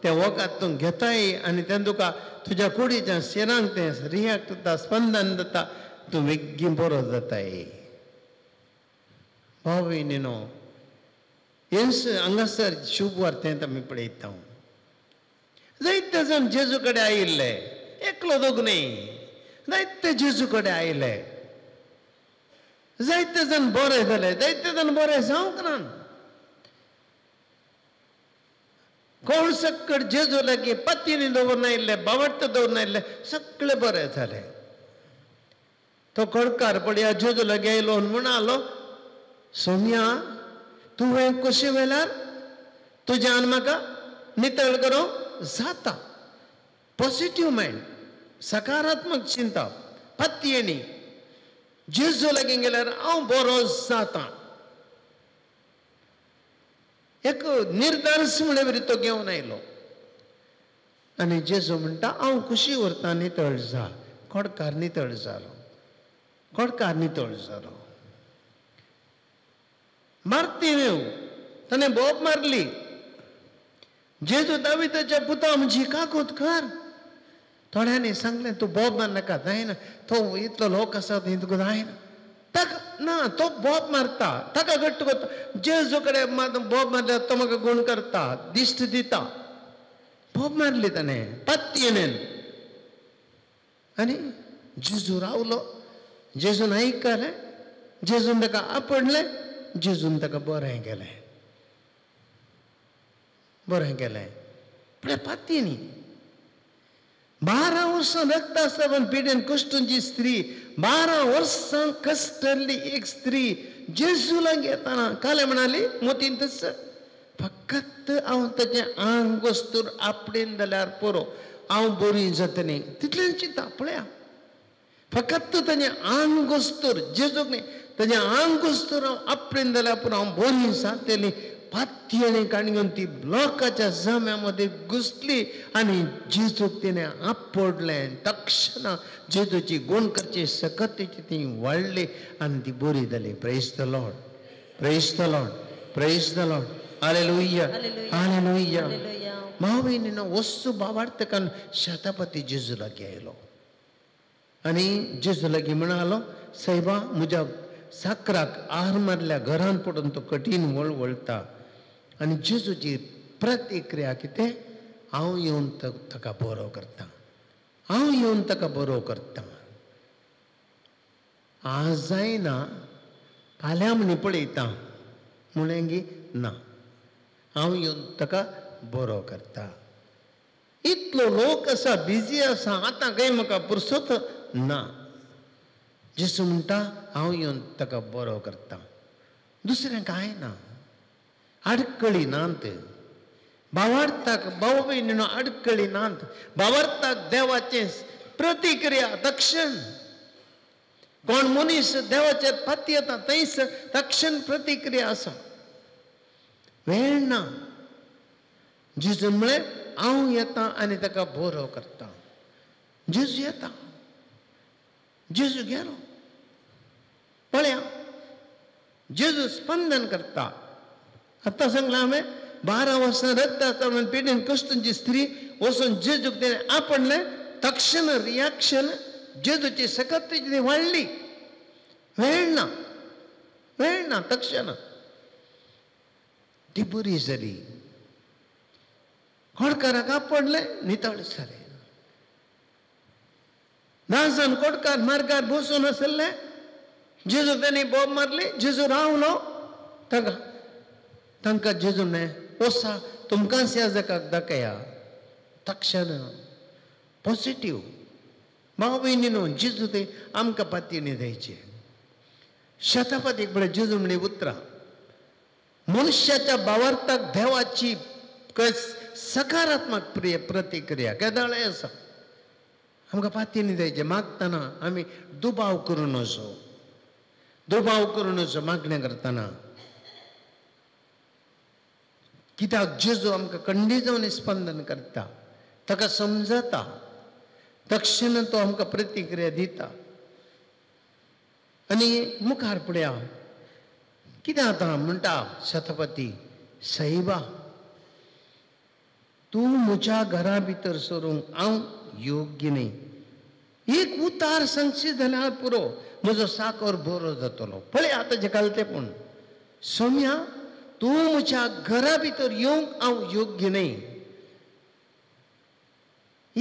त्या वकात तूं घेताय आनी तें तुका तुज्या कुडीच्या शिरांक तें रिएक्ट जाता स्पंदन जाता तूं बेगीन बरो जाताय भाव भयणीनो हांगासर शुभ वार्तेंत आमी पळयता जायते जाण जेजू कडेन आयिल्ले एकलो दोग न्ही जायते जेजू कडेन आयले जायते जाण बरे जाले जायते जाण बरे जावंक ना कोण सक्कड जेजू लागीं पत्येनी दवरून आयिल्ले बावट्ट दवरून आयिल्ले सगळे बरे जाले तो कडकार पडया जेजू लागीं आयलो आनी म्हणालो सोम्या तुवें कशें वेल्यार तुज्यान म्हाका नितळ करूंक जाता पॉझिटिव्ह मायंड सकारात्मक चिंता पत्येनी जेजू लागीं गेल्यार हांव बरो जाता एक निर्धारस म्हणे वरी तो घेवन आयलो आनी जेजू म्हणटा हांव खुशी व्हरता नितळ जा कडकार नितळ जालो कडकार नितळ जालो मारती नाही तने बोब मारली जेजू दाविदाच्या पुता म्हणजे काकोत कर थोड्याने सांगले तू बोब मार नका जायना तो इतलो लोक आसा हिंदू जायना तक ना तो बोब मारता ताका घट्ट करता जेजू कडे बोब मारल्या तो म्हाका गुण करता दिश्ट दिता बोब मारली ताणे पत्तीने आनी जेजू रावलो जेजून आयकले जेजून ताका आपडले जेजून ताका बरें केलें बरें केलें पण पत्तीनी 12 वर्सां रक्त आसता पण पिडेन कश्टूंची स्त्री 12 वर्सां कश्टल्ली एक स्त्री जेजूला घेताना काले म्हणाली मोतीन तस फकत हांव ताचें आंग वस्तूर आपडेन जाल्यार पुरो हांव बरी जातलें तितलें चिंता पळया फकत ताचें आंग वस्तूर जेजूक न्ही ताचें आंग वस्तूर हांव आपडेन जाल्यार पुरो हांव बरी जातलें पातयेने काडून ती लोकांच्या जम्यामध्ये घुसली आणि जेजूक तिने आपडलें तक्षण जेजूची गुण करची सकतेची ती वाडली आणि ती बरी जाली praise the lord praise the lord praise the lord hallelujah hallelujah मावयनीनो वस्तू बाबार्थकान शतापती जेजू लागीं आयलो आनी जेजू लागीं म्हणालो सायबा म्हज्या साकराक आहार मारल्या घरान पडून तो कठीण वळवळटा आनी जेजूची प्रतिक्रिया कितें हांव येवन ताका बरो करता हांव येवन ताका बरो करता आज जायना फाल्यां म्हणी पळयता म्हणलें ना हांव येवन ताका बरो करता इतलो लोक आसा बिजी आसा आतां काय म्हाका पुरसत ना जेजू म्हणटा हांव येवन ताका बरो करता दुसरें कांय ना आडकळी नात भावार्थाक भाव भयणीनो आडकळी नात भावार्थाक देवाचे प्रतिक्रिया तक्षण कोण मनीस देवाचेर पाती येता थंयच तक्षण प्रतिक्रिया आसा वेळ ना जेजू म्हळें हांव येता आनी ताका बरो करता जेजू येता जेजू गेलो पळया जेजू स्पंदन करता आतां सांगलां हांवें 12 वर्सां रक्त आसता म्हणून पिडेन कश्टूंची स्त्री वचून जेजूक तिणें आपणलें तक्षण रियाक्शन जेजूची सकतेची ती वाडली वेळ ना तक्षण ती बरी जाली कोडकाराक आपणलें नितळ जालें नाजान कोडकार मार्गार बसून आसले जेजू ताणें बोब मारली जेजू रावलो तांकां जेजूने वसा तुमकां सेजकाक दाखया तक्षण पॉझिटिव्ह भाव भयणीनो जेजू ते आमकां पातयेनी द्यायचे शतापतीक म्हळ्यार जेजू म्हणे उतरां मनुष्याच्या भावार्थाक देवाची सकारात्मक प्रतिक्रिया केदाळे आसा आमकां पातयेनी द्यायचे मागतना आमी दुबाव करून वचो मागणें करतना कित्याक जेजू आमकां खंडी जावन स्पंदन करता ताका समजता तक्षण तो आमकां प्रतिक्रिया दिता आनी मुखार पळया कितें जाता म्हणटा शतपती साईबा तूं म्हज्या घरा भितर सरूंक हांव योग्य न्ही एक उतार सांगशी जाल्यार पुरो म्हजो साकर बरो जातलो पळया ताचें घालतेपण सौम्या तूं म्हज्या घरा भितर येवंक हांव योग्य न्ही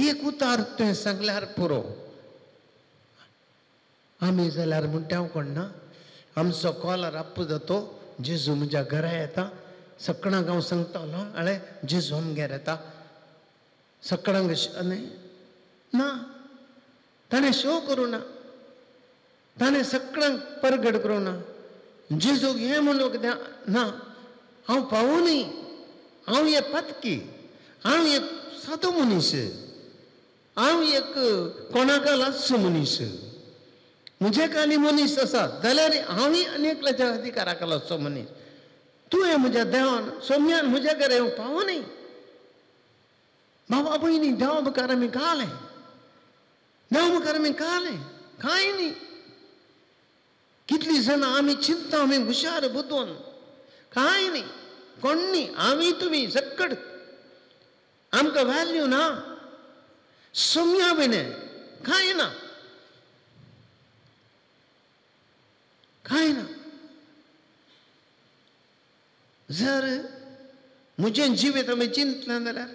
एक उतार तुवें सांगल्यार पुरो आमी जाल्यार म्हणटा हांव कोणना आमचो कॉलर आप्पू जातो जेजू म्हज्या घरा येता सकाळांक हांव सांगतालो आळे जेजू आमगेर येता सकाळांक ना ताणें शो करूं ना ताणें सकाळांक परगट करूं ना जेजूक हें म्हणूंक ना हांव पावूं न्ही हांव एक पतकी हांव एक सादो मनीस हांव एक कोणाक लाचो मनीस म्हजे खाली मनीस आसा जाल्यार हांवूय आनी एकल्याच्या अधिकाराक लाचो मनीस तुवें म्हज्या देवान सौम्यान म्हज्या घरा येवंक पावूं न्ही बाबा भयणी देवा मुखार आमी कालें देवा मुखार आमी कालें कांय न्ही कितलीं जाणां आमी चिंतता आमी हुशार बुदोवन काय नाही, कोण नाही, आम्ही तुम्ही सक्कड आमकां व्हॅल्यू ना, सोम्या बी नाही, काय ना, काय ना. जर म्हजें जिवीत आमी चिंतलें जाल्यार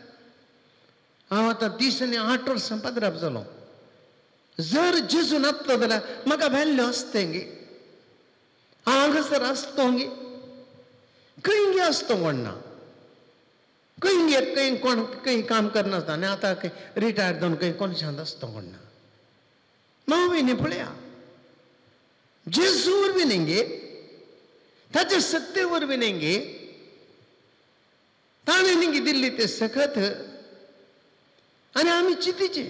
हांव आतां 30 आनी 8 वर्सां पाद्राप जालो. जर जेजू नासलो जाल्यार म्हाका व्हॅल्यू आसतें गे, हांव हांगासर आसतो गे, खंय गे आसतो कोण ना, खंय गे खंय कोण खंय काम करनासतना आनी आतां खंय रिटायर जावन खंय कोण शांत आसतो कोण ना. मावेनी पळया, जेजू वरवीं न्ही गे, ताचे सत्ते वरवीं न्ही गे, ताणें न्ही दिल्ली ते सखत, आनी आमी चिंतीचे.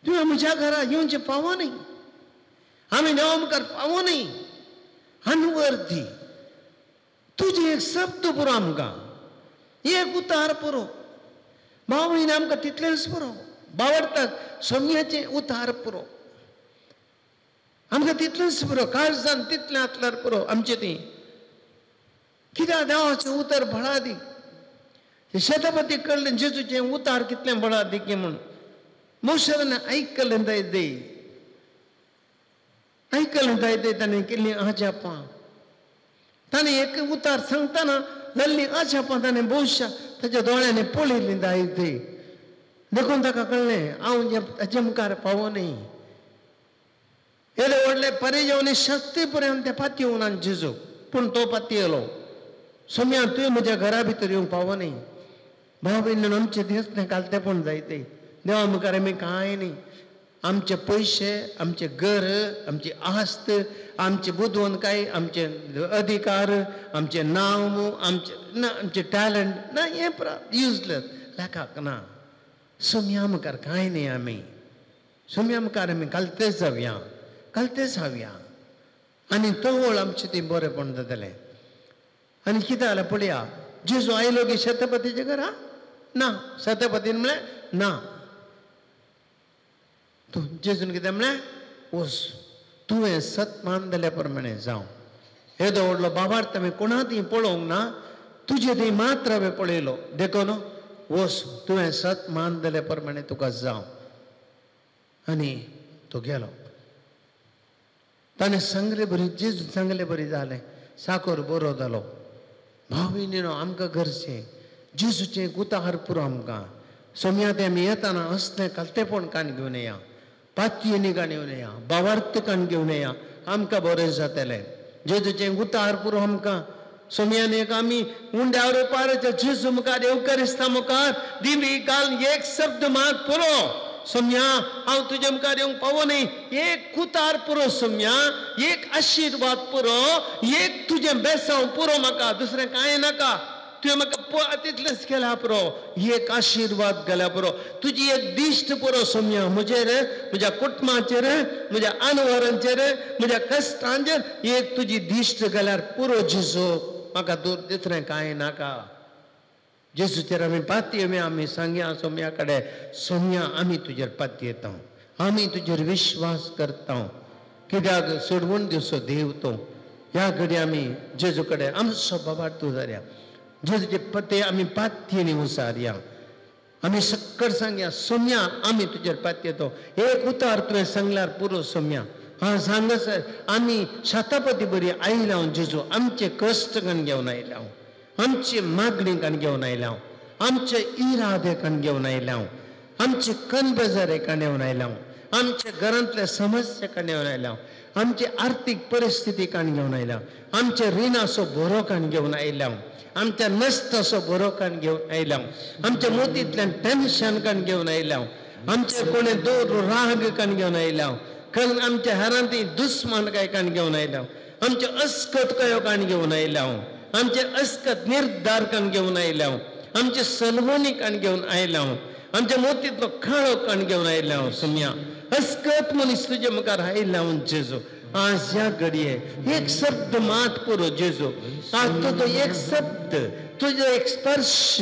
तुवें म्हज्या घरा येवचें पावो न्ही, आमी देवा मुखार पावो न्ही, अनवर्दी. तुजे एक शब्द पुरो आमकां, एक उतार पुरो. भाव भयणी आमकां तितलेंच पुरो. बावडटाक सोम्याचें उतार पुरो, आमकां तितलेंच पुरो. काळजान तितलें आसल्यार पुरो आमचें ती. कित्याक देवाचें उतर बळा दी. शेतापती कडलें जेजूचें उतार कितलें बळा दी की म्हूण मोशेन आयकलें दायदे, आयकलें दायदे ताणें केल्लीं आजापां. ताणें एक उतार सांगतना जाल्लीं आजापां ताणें भोवशा ताच्या दोळ्यांनी पळयलीं दायदे. देखून ताका कळ्ळें हांव ताचे मुखार पावो न्ही. येदे व्हडले परेजेवनी शक्ती पर्यंत ते पातयेव ना जेजू, पूण तो पातयेलो. सोम्या तुवें म्हज्या घरा भितर येवंक पावो न्ही. भाव भयणीन आमचें दिसतें घालतेपण जायतें. देवा मुखार आमी कांय न्ही. आमचे पयशे, आमचे घर, आमची आस्त, आमचे बुदवंतकाय, आमचे अधिकार, आमचे नांव, आमचे टॅलंट ना, हें युजलेस लेखाक ना. सोम्या मुखार कांय न्ही आमी. सोम्या मुखार आमी घालतेच जावया, घालतेच हावया, आनी तवळ आमचें तें बरेंपण जातलें. आनी कितें जालें पळया, जेजू आयलो गे शेतापतीच्या घरा ना. शेतापतीन म्हळें ना. तूं जेजून कितें म्हळें, वच तुवें सत मान जाल्या प्रमाणे जावं. येदो व्हडलो बाबार्थ हांवें कोणा ती पळोवंक ना, तुजे थंय मात्र हांवें पळयलो. देखून वच तुवें सत मान जाल्या प्रमाणे तुका जावं. आनी तो गेलो. ताणें सांगलें बरी, जेजू सांगलें बरी जालें, साकर बरो जालो. भाव भयणीनो आमकां गरजेचें जेजूचें उतार पुरो आमकां. सोम्या ते आमी येताना असलें घालतेपण काण घेवन येया, पातयेनी काण घेवन येया, भावार्थ काण घेवन येया, आमकां बरें जातलें. जेजूचें उतार पुरो आमकां. सोम्यान एक आमी उंड्या रोपाराच्या जेजू मुखार एवकारिस्ता मुखार दिवी घालून एक शब्द मात पुरो. सोम्या हांव तुजे मुखार येवंक पावो न्ही. एक उतार पुरो सोम्या, एक आशिर्वाद पुरो, एक तुजें बेसांव पुरो म्हाका, दुसरें कांय नाका. तुवें म्हाका तितलेंच केल्या पुरो, एक आशिर्वाद घाल्या पुरो. तुजी एक दिश्ट पुरो सोम्या म्हजेर, म्हज्या कुटुंबाचेर, म्हज्या अनवरांचेर, म्हज्या कश्टांचेर एक तुजी दिश्ट घाल्यार पुरो जेजू. म्हाका दुसरें कांय नाका. जेजूचेर आमी पातयेवया. आमी सांगया सोम्या कडेन, सोम्या आमी तुजेर पातयेता, आमी तुजेर विश्वास करता. कित्याक सोडवून दिवचो देव तो. ह्या घडी आमी जेजू कडेन आमचो बाबार्थ उजारया. जेजूचे पते आमी पातयेनी उसारया. आमी सक्कड सांगया सोम्या आमी तुजेर पातयेतो. एक उतार तुवें सांगल्यार पुरो सोम्या. हां सांगसर आमी शेतापती बरी आयल्या जेजू, आमचे कश्ट कण घेवन आयल्या, आमची मागणी काण घेवन आयल्या, आमचे इरादे काण घेवन आयल्या, आमचे कणबेजारे काण घेवन आयल्या, आमच्या घरांतले समस्या काण घेवन आयल्या, आमची आर्थीक परिस्थिती काण घेवन आयल्या, आमचे रिणाचो बरो काण घेवन आयल्या, आमच्या नश्टाचो बरो काण घेवन आयल्या, आमच्या मोतींतल्यान टेन्शन काण घेवन आयल्या, आमचे कोणे दोर राग काण घेवन आयल्या, आमच्या हेरांती दुस्मान काय काण घेवन आयल्या, आमचे अस्कत कयो काण घेवन आयल्या, आमचे अस्कत निर्धार काण घेवन आयल्या, आमचे सलवणी काण घेवन आयल्या, आमच्या मोतींतलो खाळो काण घेवन आयल्या. सोम्या अस्कत मनीस तुजे मुखार आयल्या जेजू. आज ह्या घडये एक शब्द मात पुरो जेजू. आज तो एक शब्द, तुझो एक स्पर्श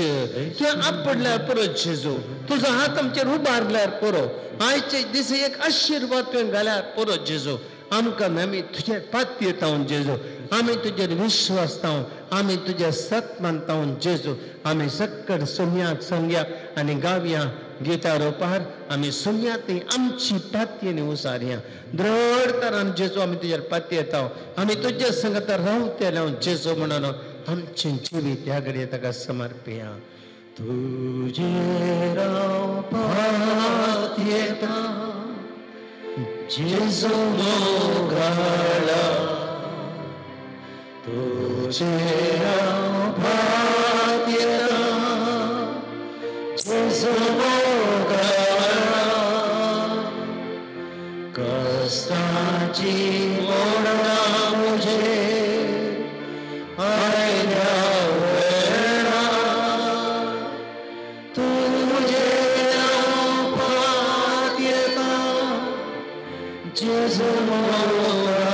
किंवा आपडल्यार पुरो जेजू. तुजो हात आमचेर उबारल्यार पुरो. आयचे दिसा एक आशिर्वाद तुवें घाल्यार पुरो जेजू. आमकां आमी तुजे पातयेता जेजू. आम्ही तुझेर विश्वास ताव आम्ही तुझे सत मानता जेजू आम्ही सक्कड सुम्याक संग्या आणि गावया गीता रोपार आम्ही सुम्यात आमची पात्येने उसारया द्रढ तरान जेजू आम्ही तुझ्यार पाती येताव आम्ही तुझ्या संगत रावते लावून जेजू म्हणून आमचे जिवीत ह्या घडी ताका समर्पया तुझे राव पाती येता जेजू मोगळा तुझे राव पाती येता जेजू मोगळा कष्टाची मोडा मुझे आयल्या वेळा तुझे राव पाती येता जेजू मोगळा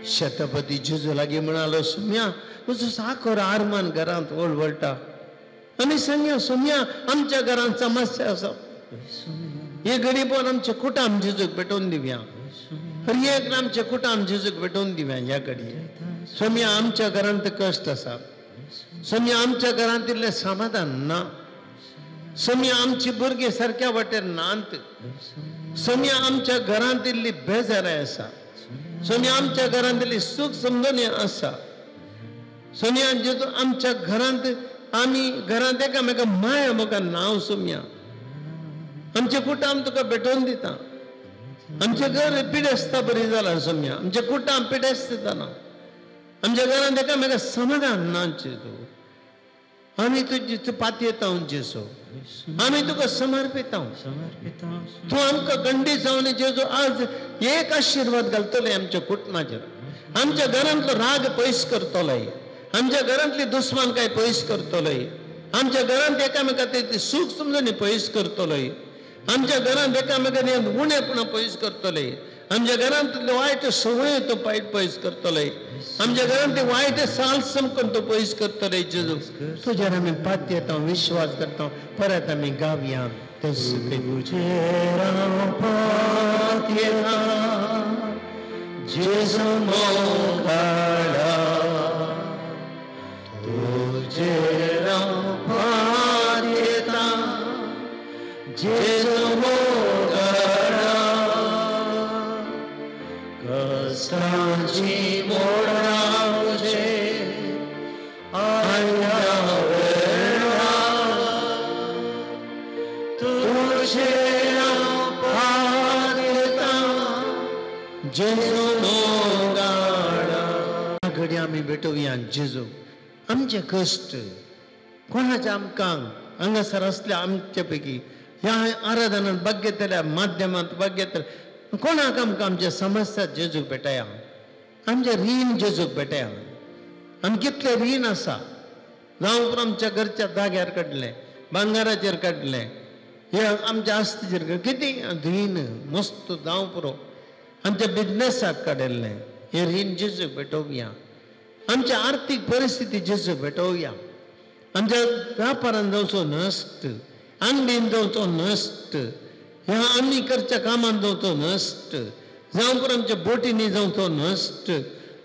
शतपती जेजू लागी म्हणालो सुम्या तुझं साखर आरमान घरात ओळवळटा आम्ही सांगया सुम्या आमच्या घरात समस्या असा हे घडी पण आमचे कुटाम जेजूक भेटून दिव्या हर एक आमचे कुटाम जेजूक भेटून दिव्या ह्या घडी सुम्या आमच्या घरात कष्ट असा सुम्या आमच्या घरांतले समाधान ना सुम्या आमची भुरगे सारख्या वाटेर नांत सुम्या आमच्या घरांतली बेजाराय असा सुम्या आमच्या घरांतली सुख समजून असा सुम्या जेजू आमच्या घरांत आम्ही घरांत एकामेका माया म्हाका नाव सुम्या आमचे कुटाम तुका भेटून दिता आमचे घर पिडेस्ता बरी जाला सुम्या आमचे कुटाम पिडेस्ता ना आमच्या घरांत एकामेका समाधान ना जेजू आम्ही तुझी पाती येता जेजू आम्ही तुका समर्पित तू आमका गंडी जावन जेजू आज एक आशीर्वाद घालतले आमच्या कुटुंबाचेर आमच्या घरांतलो राग पयस करतलोय आमच्या घरांतली दुश्मन काय पयस करतलोय आमच्या घरांत एकामेकांतली सुख समजून पयस करतलोय आमच्या घरांत एकामेकांनी उणेपणा पयस करतलोय आमच्या घरांतले वायट सवय तो पयस करतलोय आमच्या घरांत वायट साल समकून तो पयस करतलोय जेजू तुझ्यार आम्ही पाती येता विश्वास करता परत आम्ही गावया तुझे राव पाती येता जेजू मोगळा तुझे राव पाती येता जेजू मोगळा कष्टाची मोडा मुझे आयल्या वेळा तुझे राव पाती येता जेजू मोगळा घडी आम्ही भेटूया जेजू आमचे कष्ट कोणाच्या आमकां हांगासर असल्या आमच्या पैकी ह्या आराधनात बघितल्या माध्यमांत बघितल्या कोणाक आमकां आमच्या समस्या जेजूक भेटया आमचे रीण जेजूक भेटया आमी कितले रीण आसा जावं आमच्या घरच्या जाग्यार काडले भांगाराचेर काडले हे आमच्या आस्तीचेर किती रीण मस्त जावं पुरो आमच्या बिजनेसाक काडिल्ले हे रीण जेजूक भेटोवया आमच्या आर्थीक परिस्थिती जेजूक भेटोवया आमच्या व्यापारान जावचो नश्ट अंगडीन जावचो नश्ट ह्या आमी करच्या कामान जावचो नश्ट जावं पर आमच्या बोटींनी जावचो नश्ट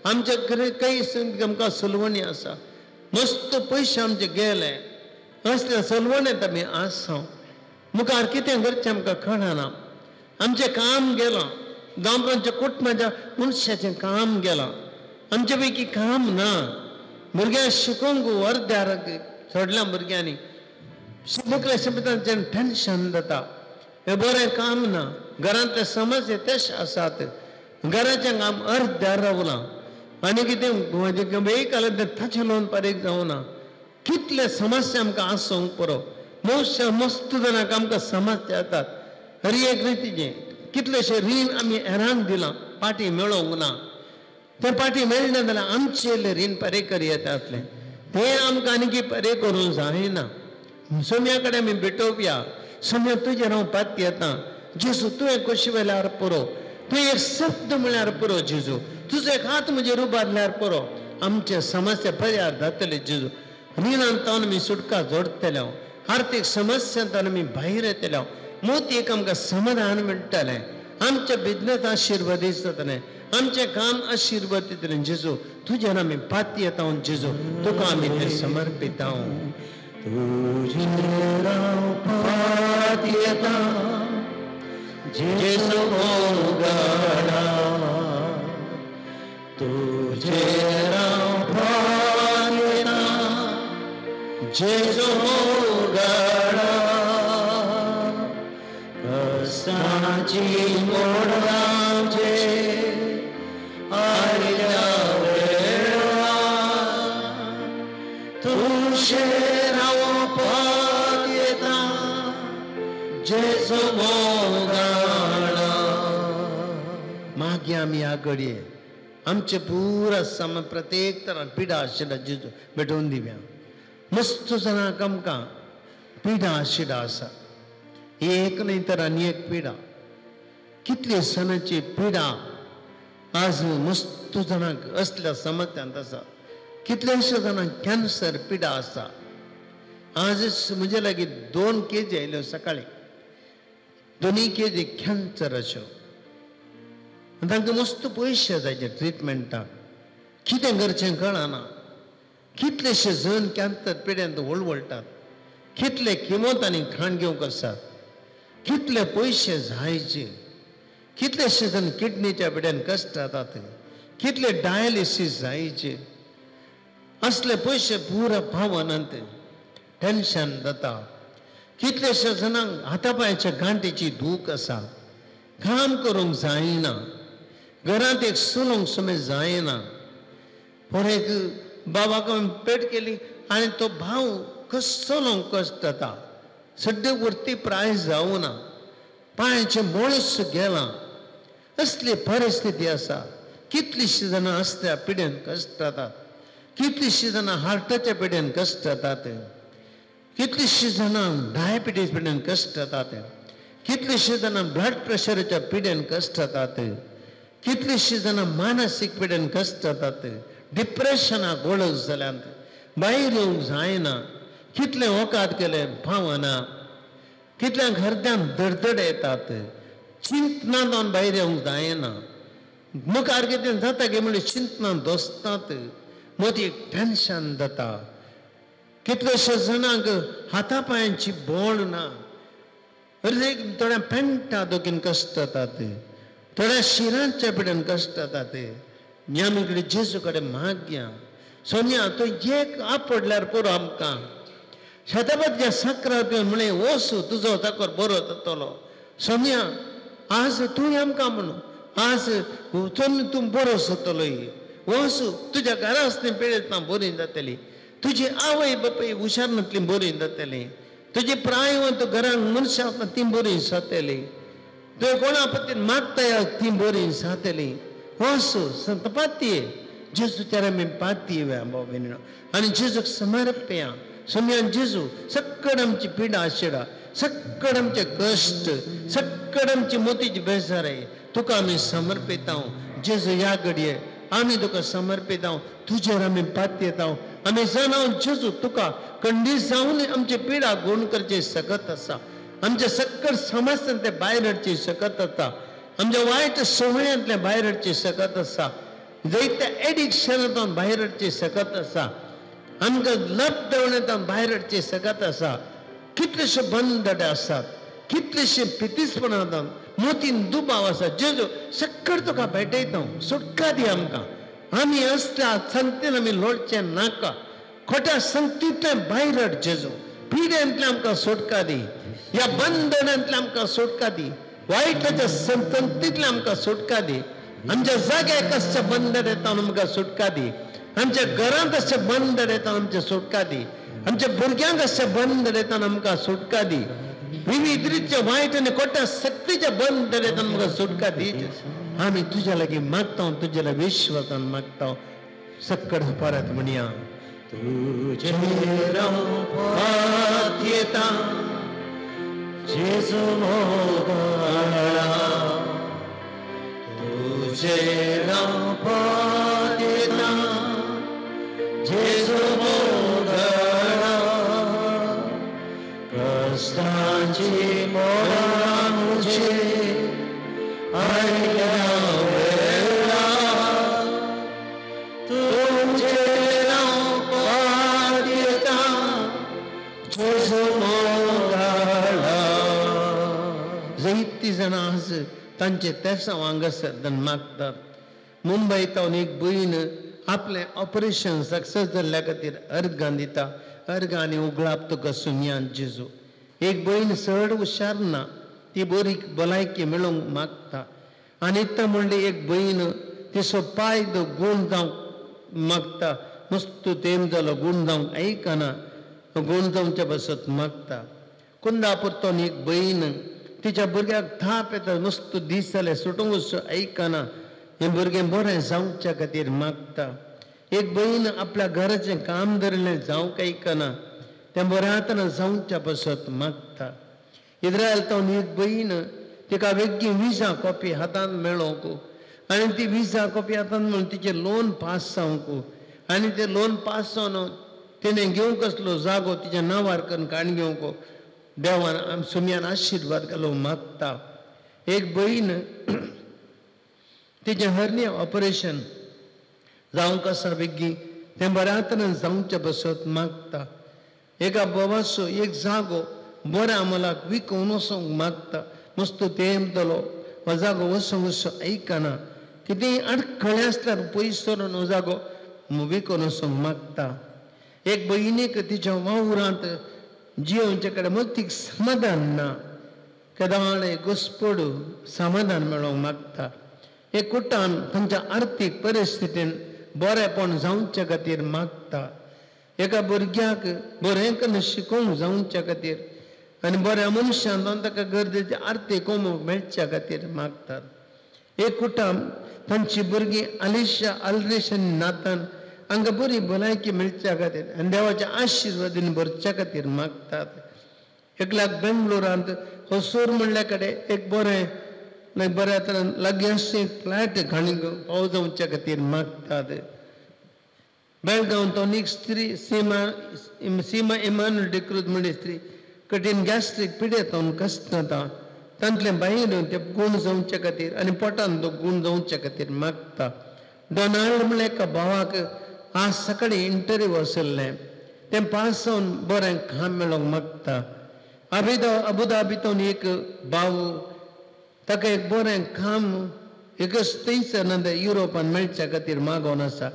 आमच्या काही आमकां सलवणी आसा मस्त पयशे आमचे गेले असल्या सलवणेंत आमी आसा मुखार कितें करचें आमकां कळना आमचें काम गेलां जावं पर आमच्या कुटुंबाच्या मनशाचें काम गेलां आमचे पैकी काम ना भुरग्यां शिकोवंक अर्द्यार सोडल्या भुरग्यांनी मुखल्या शब्दांचें टेन्शन जाता हे बरें काम ना घरांतले समस्या तशे आसात घराचें काम अर्द्यार रावलां आनी कितें वेळीकाल ताचे लोन पारीक जावना कितले समस्या आमकां आसूंक पुरो मस्त जाणांक आमकां समस्या येतात हर एक रितीचे कितलेशे रीण आमी हेरांक दिलां पाटी मेळोवंक ना ते पाटी मेळना जाल्यार आमचे रीण पारे करी येतातले ते आमकां आनी पारे करूंक जायना सोम्या कडेन आमी भेटोवया सोम्या तुजेर हांव पाती येता जेजू तुवें कशी वेल्यार पुरो तुवें एक शब्द म्हळ्यार पुरो जेजू तुजो एक हात म्हजेर उबारल्यार पुरो आमचे समस्या पर्याय जातले जेजू रिणांतावन आमी सुटका जोडटले आर्थीक समस्यांतान आमी भायर येतले मोती एक आमकां समाधान मेळटलें आमचे बिजनेस आशिर्वादीत जातलें आमचे काम आशीर्वादित जेजू तुझ्या आम्ही पाती येता जेजू तुका आम्ही ते समर्पित तुझे पाती येता जेजू मोगडा तुझे पाती येता जेजू मोगडा कष्टाची मोडाचे आल्या वेळा तुझे पात येता जेजू मोगडा मागे आम्ही आगडये आमचे पुरा सम प्रत्येक तरान पिडा आशिल्ला जेजू भेटोवन दिव्या मस्त जणांक आमकां पिडा आशिल्ला आसा एक नाही तर आनी एक पिडा कितले सणाची पिडा आज मस्त जणांक असल्या समस्यांत आसा कितलेशे जाणांक कॅन्सर पिडा आसा आज म्हणजे लागीं 2 केजी आयल्यो सकाळी 2 केजी कॅन्सर अश्यो तांकां मस्त पयशे जाय ट्रिटमेंटाक कितें करचें कळना कितलेशे जण कॅन्सर पिड्यांत वळवळटात कितले किमोत आनी खाण घेवंक आसात कितले पयशे जायचे कितलेशे जण किडनीच्या पिड्यान कश्ट जातात कितले डायलिसीस जायचे असले पयशे पुरा पावनात टेन्शन जाता कितलेशे जणांक हातापायाच्या गांठीची दूख आसा काम करूंक जायना घरांत एक सुलूंक सुमे जायना पूण एक बाबाक पेट केली आनी तो भाव कसलो कश्ट जाता सड्डे वरती प्राय जावं ना पांयाचे मोळस गेला असली परिस्थिती आसा कितलीशीं जाणां असल्या पिड्यान कश्ट जातात कितलीशीं जाणां हार्टाच्या पिड्यान कश्ट जातात कितलीशीं जाणां डायबिटीज पिड्यान कश्ट जातात कितलीशीं जाणां ब्लड प्रेशराच्या पिड्यान कश्ट जातात कितलीशीं जाणां मानसीक पिड्यान कश्ट जातात डिप्रेशनाक वळख जाल्यांत भायर येवंक जायना कितले वकात केले भावना कितल्यांक हृदयान धडधड येतात चिंतनांत जावन भायर येवंक जायना मुखार कितें जाता गे म्हणून चिंतनांत दोसतात मदीं टेन्शन जाता कितलेशे जाणांक हाता पांयांची बोड ना थोड्या पेंटा दोगीन कश्ट जातात थोड्या शिरांच्या पिड्यान कश्ट जातात आमी कडेन जेजू कडेन मागया सोनिया तो एक आपडल्यार पुरो आमकां शेताबादच्या सक्रात म्हणे वसू तुजो ताकोर बरो जातलो सोनिया आज तूं आमकां म्हणून आज तूं बरो जातलो वसू तुज्या घरा आसली पिडेतना बरी जातली तुजी आवय बापाय हुशारनांतली बरी जातली तुजी प्रायवंत घरांक मनशां आसता ती बरी जातली तुवें कोणा पतीन मागता ती बरी जातली वसू संत पातये जेजू तेरे आमी पातये बाबा आनी जेजूक समर्पया सोम्यान जेजू सक्कड आमची पिडा आशिडा सक्कड आमचे कश्ट सक्कड आमची मोतीची बेजाराय तुका आमी समर्पिता जेजू ह्या घडये आमी तुका समर्पिता तुजेर आमी पातये येता आमी जाणां जेजू तुका खंडीत जावन आमची पिडा गुण करची सकत आसा आमचे सक्कड समस्यांतले ते भायर हाडची सकत आसा आमच्या वायट संवयांतले भायर हाडची सकत आसा जायत्या एडिक्शनांतल्यान भायर हाडची सकत आसा आमकां लब देवण्यातल्यान भायर हाडची सकत आसा कितलेशे बंदडे आसात कितलेशे पितीसपणां मोतीन दुबाव आसा जेजू सक्कड तुका भेटयता सुटका दी आमकां आमी असल्या संगतीन आमी लोडचे नाका खोट्या संगतींतल्यान भायर हाड जेजू पिड्यांतल्यान आमकां सुटका दी ह्या बंधनांतल्यान आमकां सुटका दी वायटाच्या संगतींतल्यान आमकां सुटका दी आमच्या जाग्यार कसले बंधन येता आमकां सुटका दी आमच्या घरांत अशे बंधन येता आमच्या सुटका दी आमच्या भुरग्यांक अशे बंधन येता आमकां सुटका दी विविध रितीचे वायट आनी खोट्या सक्तीचे बंधन येता आमकां सुटका दी आमी तुज्या लागीं मागता तुज्या लागीं विश्वासान मागता सक्कड परत म्हणया तुजेर पात येता जेजू मोगला तुजेर पात येता जेजू मोगला कष्टाची मोडा मुझे आयल्या वेळा जाण आज तांचे तेसा वांगसर मागतात. मुंबईतावन एक भयण आपले ऑपरेशन सक्सेस जाल्ल्या खातीर अर्गां दिता. अर्गांनी उगलाप तुका सुमयान जेजू. एक भयण चड हुशार ना, ती बरी भलायकी मेळोवंक मागता. आनी तो म्हणली एक भयण तिचो पायद गूण जावंक मागता. मस्त तेम जालो गूण जावंक आयकना, गूण जावचे बसत मागता. कुंदापुरतोन एक भयण तिच्या भुरग्याक थाप येता, मस्त दीस जाले सुटूंक वचो आयकना, हें भुरगें बरें जावच्या खातीर मागता. एक भयण आपल्या घराचें काम धरलें जावंक आयकना, तें बरें आतां जावच्या बसत मागता. इस्रायलांत एक भयण तिका वेगळी विजा कॉपी हातांत मेळोंक आनी ती विजा कॉपी हातांत मेळून तिचें लोन पास जावंक आनी तें लोन पास जावन तिणें घेवंक असलो जागो तिच्या नांवार करून काण घेवंक देवान सुमयान आशिर्वाद घालूंक मागता. एक भयण तिचें हर्निया ऑपरेशन जावंक आसा बेगी, तें बऱ्या तरेन जावचें बसत मागता. एका बोवाचो एक जागो बऱ्या अमलाक विकून वचोंक मागता. मस्त तेम जालो, हो जागो वचोंक वचो आयकना, कितेंय आडखळ्ळें आसल्यार पयस सरून हो जागो विकून वचोंक मागता. एक भयणीक तिच्या वावरांत जियोवचे कडेन मतीक समाधान ना, केदाळे घुस्पड समाधान मेळोवंक मागता. एक कुटान तांच्या आर्थीक परिस्थितीन बरेपण जावचे खातीर मागता. एका भुरग्याक बरें करून शिकोवंक जावच्या खातीर आनी बऱ्या मनशान जावन ताका गरजेचे आर्थीक उमोग मेळच्या खातीर मागतात. एक कुटाम तांची भुरगीं आलिशा आलरेशन नातान हांकां बरी भलायकी मेळच्या खातीर आनी देवाच्या आशिर्वादीन भरच्या खातीर मागतात. एकल्याक बेंगलोरांत होसूर म्हणल्या कडेन एक बऱ्या तरेन लागीं फ्लॅट घाणीक पाव जावच्या खातीर मागतात. बेळगांवांत एक स्त्री सीमा इमानुएल डिक्रूज म्हणजे स्त्री कठीण गॅस्ट्रीक पिडेतावन कसता. तांतलें भायर ते गूण जावचे खातीर आनी पोटान तो गूण जावचे खातीर मागता. डोनाल्ड म्हणल्या एका भावाक आज सकाळी इंटरव्यू आसलें, तें पास जावन बरें काम मेळोवंक मागता. अबुधाबीतून एक भाव ताका एक बरें काम एकच थंयसर युरोपान मेळच्या खातीर मागोवन आसा.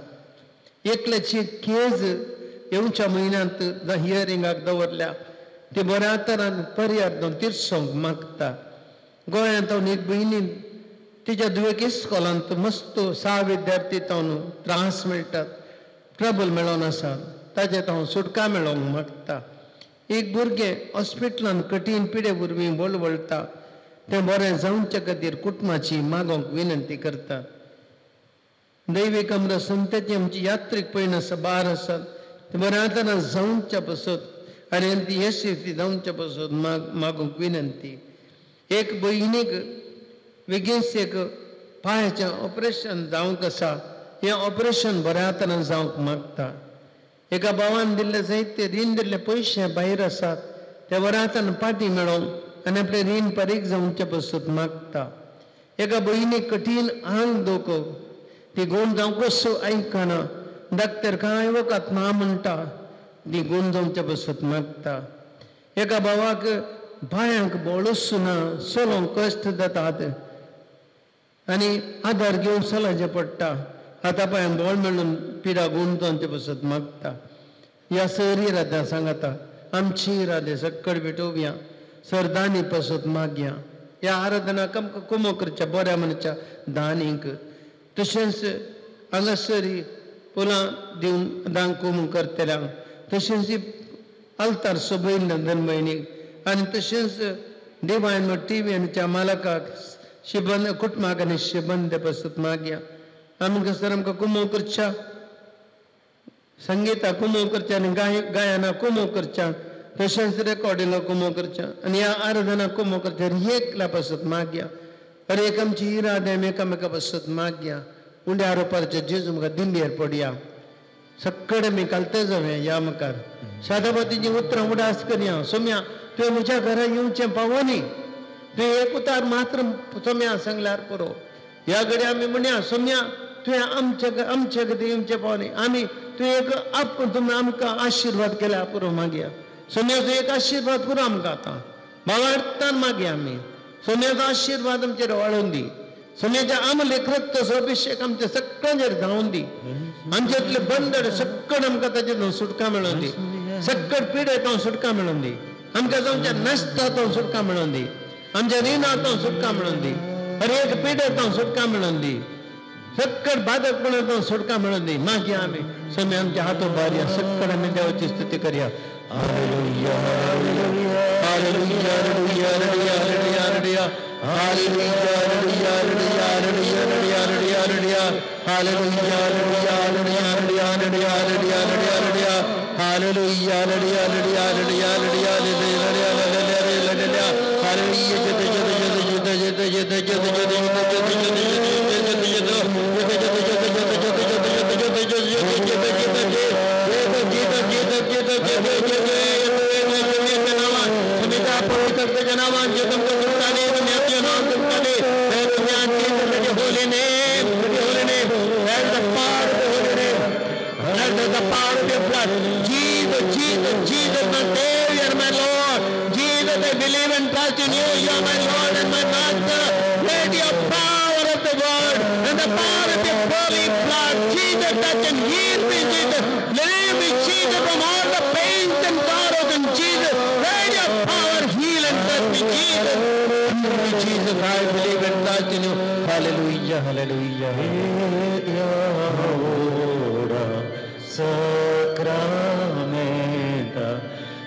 एकल्याची केज येवच्या म्हयन्यांत हियरिंगाक दवरल्या, ती बऱ्या तरान पर्याय तिर्सोंक मागता. गोंयांत एक भयणीन तिच्या दुयेक इस्कॉलांत मस्त 6 विद्यार्थी तावन त्रास मेळटात, ट्रबल मेळोन आसा, ताचे हांव सुटका मेळोवंक मागता. एक भुरगें हॉस्पिटलांत कठीण पिडे वरवीं वळवळटा, तें बरें जावचे खातीर कुटुंबाची मागोवंक विनंती करता. दैवीक अमृत संताची आमची यात्रीक पयण आसा, बार आसात, ते बऱ्या तरान जावच्या बसत आनी ती यशस्वी जावच्या बसत मागोवंक विनंती. एक भयणीक बेगीनच एक पांयाचें ऑपरेशन जावंक आसा, हें ऑपरेशन बऱ्या तरान जावंक मागता. एका भावान दिल्ले जायते रीण दिल्ले पयशे भायर आसात, ते बऱ्या तरान पाटी मेळोवंक आनी आपलें रीण फारीक जावचें बसत मागता. एका भयणीक कठीण आंग दुखोवंक, ती गूण जावंक असो आयकना, डाक्टर कांय वखद ना म्हणटा, ती गूण जावचें बसत मागता. एका भावाक पांयांक बळूच ना, चलोवंक कश्ट जातात आनी आधार घेवन चलचें पडटा, हाता पांयां बळ मेळून पिडा गूण जावचें बसत मागता. ह्या सरी राद्या सांगता, आमची रादे सक्कड भेटोवया, सरदानी पसत मागया. ह्या आराधनाक आमकां कुमो करच्या बऱ्या मनच्या दानीक. तशेंच हांगासरी फुलां दिवन दान कुमो करतल्यांक, तशेंच अल्तार सोबयल्ल्या धनभयणीक आनी तशेंच डिवायन टीव्हीच्या मालकाक शिबंद कुटुंबाक आनी शिबंद पसत मागया. आमकां सर आमकां कुमो करच्या, संगीता कुमो करच्या आनी गायना कुमो करच्या, तशेंच रेकॉर्डिंगा कुमो करच्या आनी ह्या आराधना कुमो करच्या एकल्या पसत मागया. अरे एक आमची इरादे एकामेका पसत मागया. उंड्या आरोपाच्या जेजू म्हाका दिंडयेर पडया, सक्कड मी कालते जावया या मुखार. शादाबातीची उतरां उडास करया. सोम्या तुवें म्हज्या घरा येवचें पावोनी, तुवें एक उतार मात्र सोम्या सांगल्यार पुरो. ह्या घडी आमी म्हणया सोम्या तुवें आमचे कडेन येवचें पावोनी, आमी तुवें एक तुमी आमकां आशिर्वाद केल्या पुरो मागया. सोम्या तुवें एक आशिर्वाद पुरो आमकां आतां भावार्थान मागया आमी. सोम्याचो आशीर्वाद आमचेर वाडोवन दी सोम्याच्या आमल रक्ताचो अभिषेक आमच्या सगळ्यांचेर धांवून दी आमच्यातले बंदड सक्कड आमकां ताचेर सुटका मेळोवन दी सक्कड पिडेंत सुटका मेळोवन दी आमकां आमच्या नश्टांत सुटका मेळोवन दी आमच्या रिणांत सुटका मेळोवन दी हर एक पिडेंत सुटका मेळोवन दी सक्कड बाधकपणांत सुटका मेळोवन दी मागया आमी सोम्या आमच्या हातो बारया सक्कड आमी देवाची स्तुती करया hallelujah hallelujah hallelujah hallelujah hallelujah hallelujah hallelujah hallelujah hallelujah hallelujah hallelujah hallelujah hallelujah hallelujah hallelujah hallelujah hallelujah hallelujah Jesus, my Savior, my Lord. Jesus, I believe and trust in you. You are my Lord and my Master. Let your power of the word and the power of your holy blood, Jesus, touch and heal me, Jesus. Deliver me, Jesus, from all the pains and sorrows in Jesus. Let your power heal and touch me, Jesus. Jesus, I believe and trust in you. Hallelujah, hallelujah. Sacramenta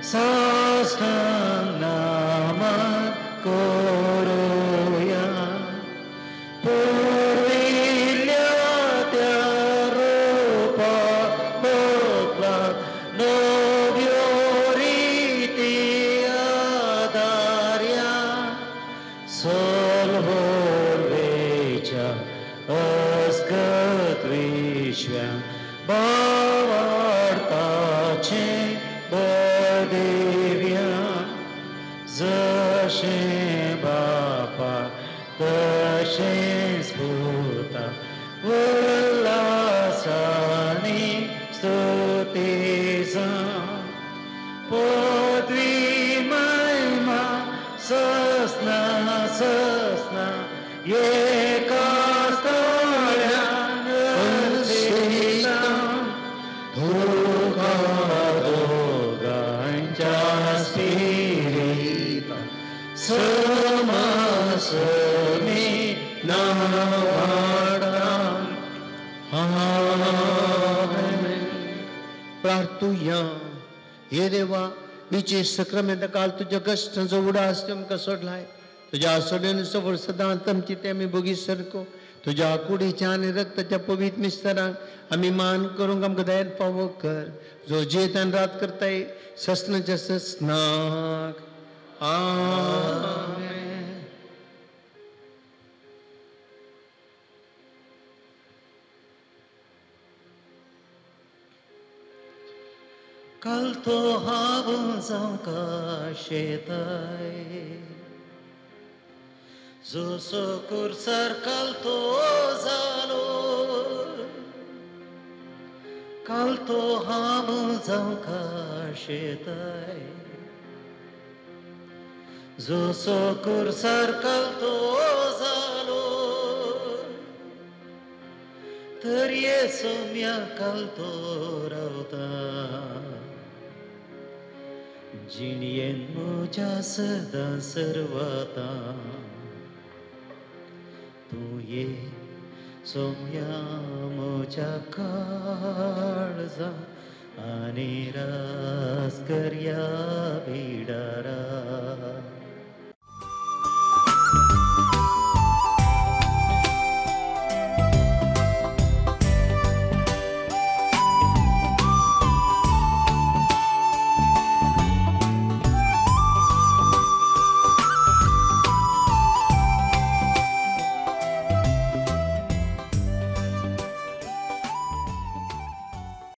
Sastanama Koroya Purvilya Rupa Botla Novioriti Adarya Solvorvecha Asgatvishya Bavartace Badevya Zashe Bapa Dashe Sputa Ulasani Stutiza Podvi Maima Sasna Sasna Yekastarya प्रार्थूया हे देवा विचे सक्रमेंत काल तुझ्या कष्टांचो उडास आमकां सोडलाय तुझ्या सोडून सफर सदांच आमची ते आमी बोगी सरको तुझ्या कुडीच्या आनी रक्ताच्या पवित्र मिस्तरांक आमी मान करूंक आमकां दयान फावो कर जो जेत आनी रात करताय ससनाच्या ससनाक आमेन. Kalto havun zamka shetai Zuso kursar kalto zalo Kalto havun zamka shetai Zuso kursar kalto zalo Tărie somia kalto rauta जिणियेन म्हज्या सदां सर्वता तूं ये सोम्या म्हज्या काळजा आनी रास करया बिडारा